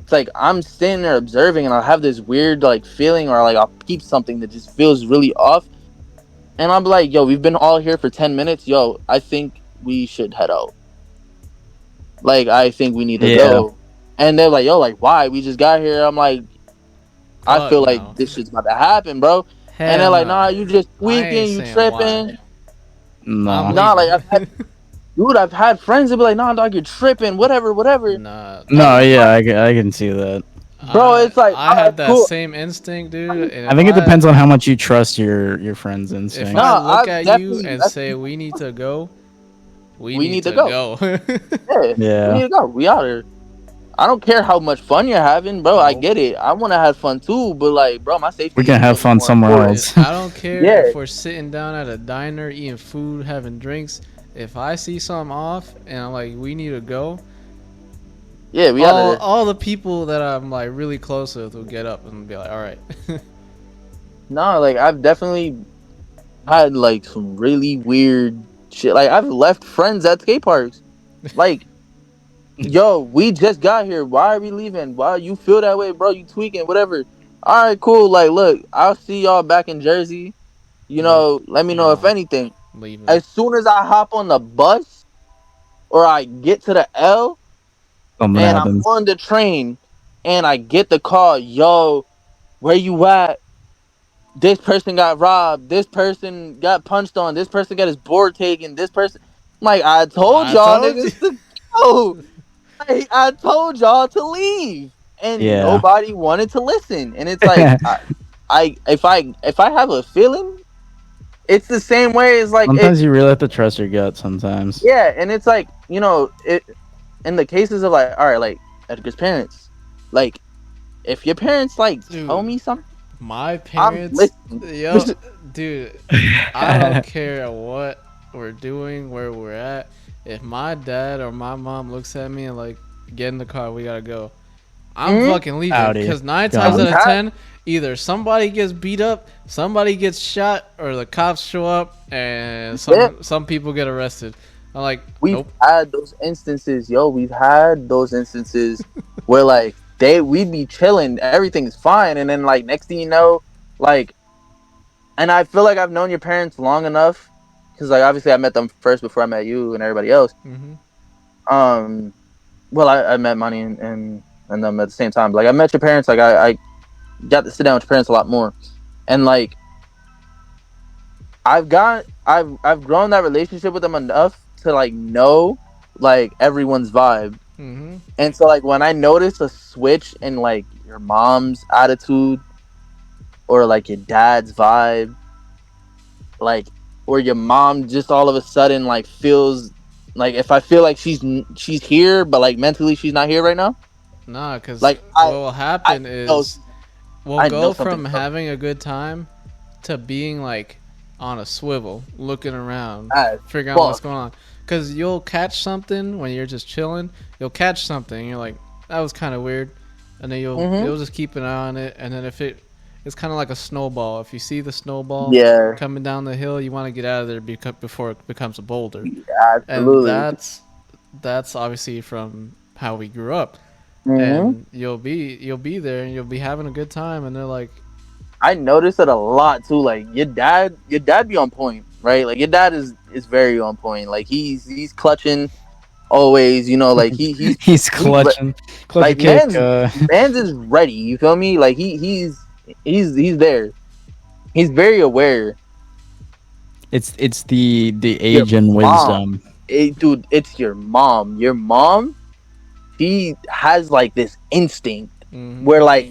It's like I'm standing there observing, and I'll have this weird like feeling, or like I'll peep something that just feels really off, and I'm like, yo, we've been all here for 10 minutes. Yo, I think we should head out. Like, I think we need to go. And they're like, yo, like, why? We just got here. I'm like, I Fuck feel no. like this shit's about to happen, bro. And they're like, nah, you just tweaking, you tripping. No. Nah, like, I've had friends that be like, nah, dog, you're tripping, whatever. Nah. No, yeah, I can see that. Bro, it's like, I had that cool. same instinct, dude. And I think it depends on how much you trust your friends' If instincts. No, I look I've at you definitely- and that's- say we need to go, we We need need to to go. go. Yeah, Yeah. we need to go. We out here. I don't care how much fun you're having, bro. I Nope. get it. I want to have fun too, but like, bro, my safety. We can is have way fun more somewhere important. else. I don't care Yeah. if we're sitting down at a diner eating food, having drinks. If I see something off and I'm like, we need to go, Yeah, we out all the people that I'm like really close with will get up and be like, all right. No, like I've definitely had like some really weird shit. Like I've left friends at skate parks. Like, yo, we just got here. Why are we leaving? Why you feel that way, bro? You tweaking, whatever. All right, cool. Like, look, I'll see y'all back in Jersey. You know, let me know if No. anything. Leaving. As soon as I hop on the bus or I get to the L Something and happens. I'm on the train and I get the call, yo, where you at? This person got robbed. This person got punched on. This person got his board taken. This person, like, I told y'all niggas to go. I told y'all to leave, and nobody wanted to listen. And it's like, if I have a feeling, it's the same way as like sometimes you really have to trust your gut. Sometimes, yeah, and it's like, you know, it in the cases of like, all right, like Edgar's parents, like if your parents like tell me something, my parents, yo, dude, I don't care what we're doing, where we're at. If my dad or my mom looks at me and like, get in the car, we gotta go, I'm fucking leaving. Because 9 times out of 10, either somebody gets beat up, somebody gets shot, or the cops show up and some people get arrested. I'm like, we've had those instances, yo. We've had those instances where like we'd be chilling, everything's fine, and then like next thing you know, like, and I feel like I've known your parents long enough because like obviously I met them first before I met you and everybody else. Well, I met Money and them at the same time. Like I met your parents, like I got to sit down with your parents a lot more, and like I've grown that relationship with them enough to like know like everyone's vibe. And so like when I notice a switch in like your mom's attitude or like your dad's vibe, like, or your mom just all of a sudden like feels like, if I feel like she's here but like mentally she's not here right now, nah, because like what will happen is we'll go from having a good time to being like on a swivel, looking around, figuring out what's going on. Because you'll catch something when you're just chilling. You'll catch something. You're like, that was kind of weird. And then you'll just keep an eye on it. And then if it's kind of like a snowball. If you see the snowball coming down the hill, you want to get out of there before it becomes a boulder. Absolutely. And that's obviously from how we grew up. And you'll be there and you'll be having a good time. And they're like, I noticed it a lot too. Like your dad be on point, right? Like your dad is very on point. Like he's clutching always, you know, like he's clutching. Like man's is ready, you feel me? Like he's there. He's very aware. It's the age and wisdom. Dude, it's your mom. Your mom, she has like this instinct where like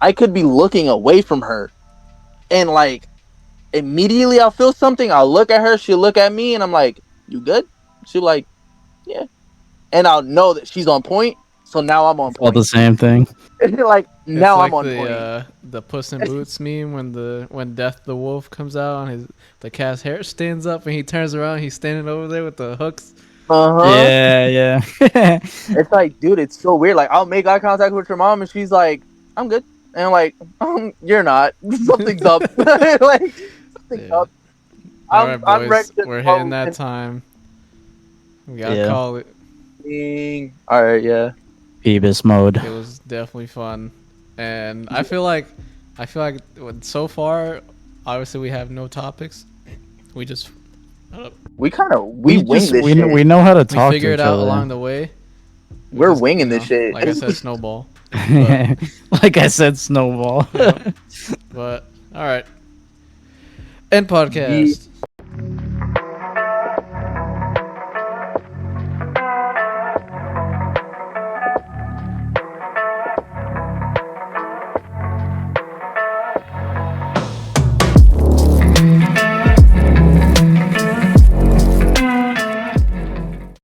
I could be looking away from her, and like immediately I'll feel something. I'll look at her. She'll look at me, and I'm like, "You good?" She'll like, "Yeah," and I'll know that she's on point. So now I'm on point. All the same thing. Like now I'm on point. The Puss in Boots meme when Death the Wolf comes out and the cat's hair stands up and he turns around. He's standing over there with the hooks. Yeah. It's like, dude, it's so weird. Like I'll make eye contact with your mom, and she's like, "I'm good." And I'm like, you're not. Something's up. Like, something's up. All right, boys. We're hitting that time. We gotta call it. All right, yeah. Phoebus mode. It was definitely fun, and I feel like so far, obviously we have no topics. We just we wing this shit. We know how to talk. We figure it out along the way. We're winging this shit. Like I said, snowball. Like I said, snowball. But all right, end podcast.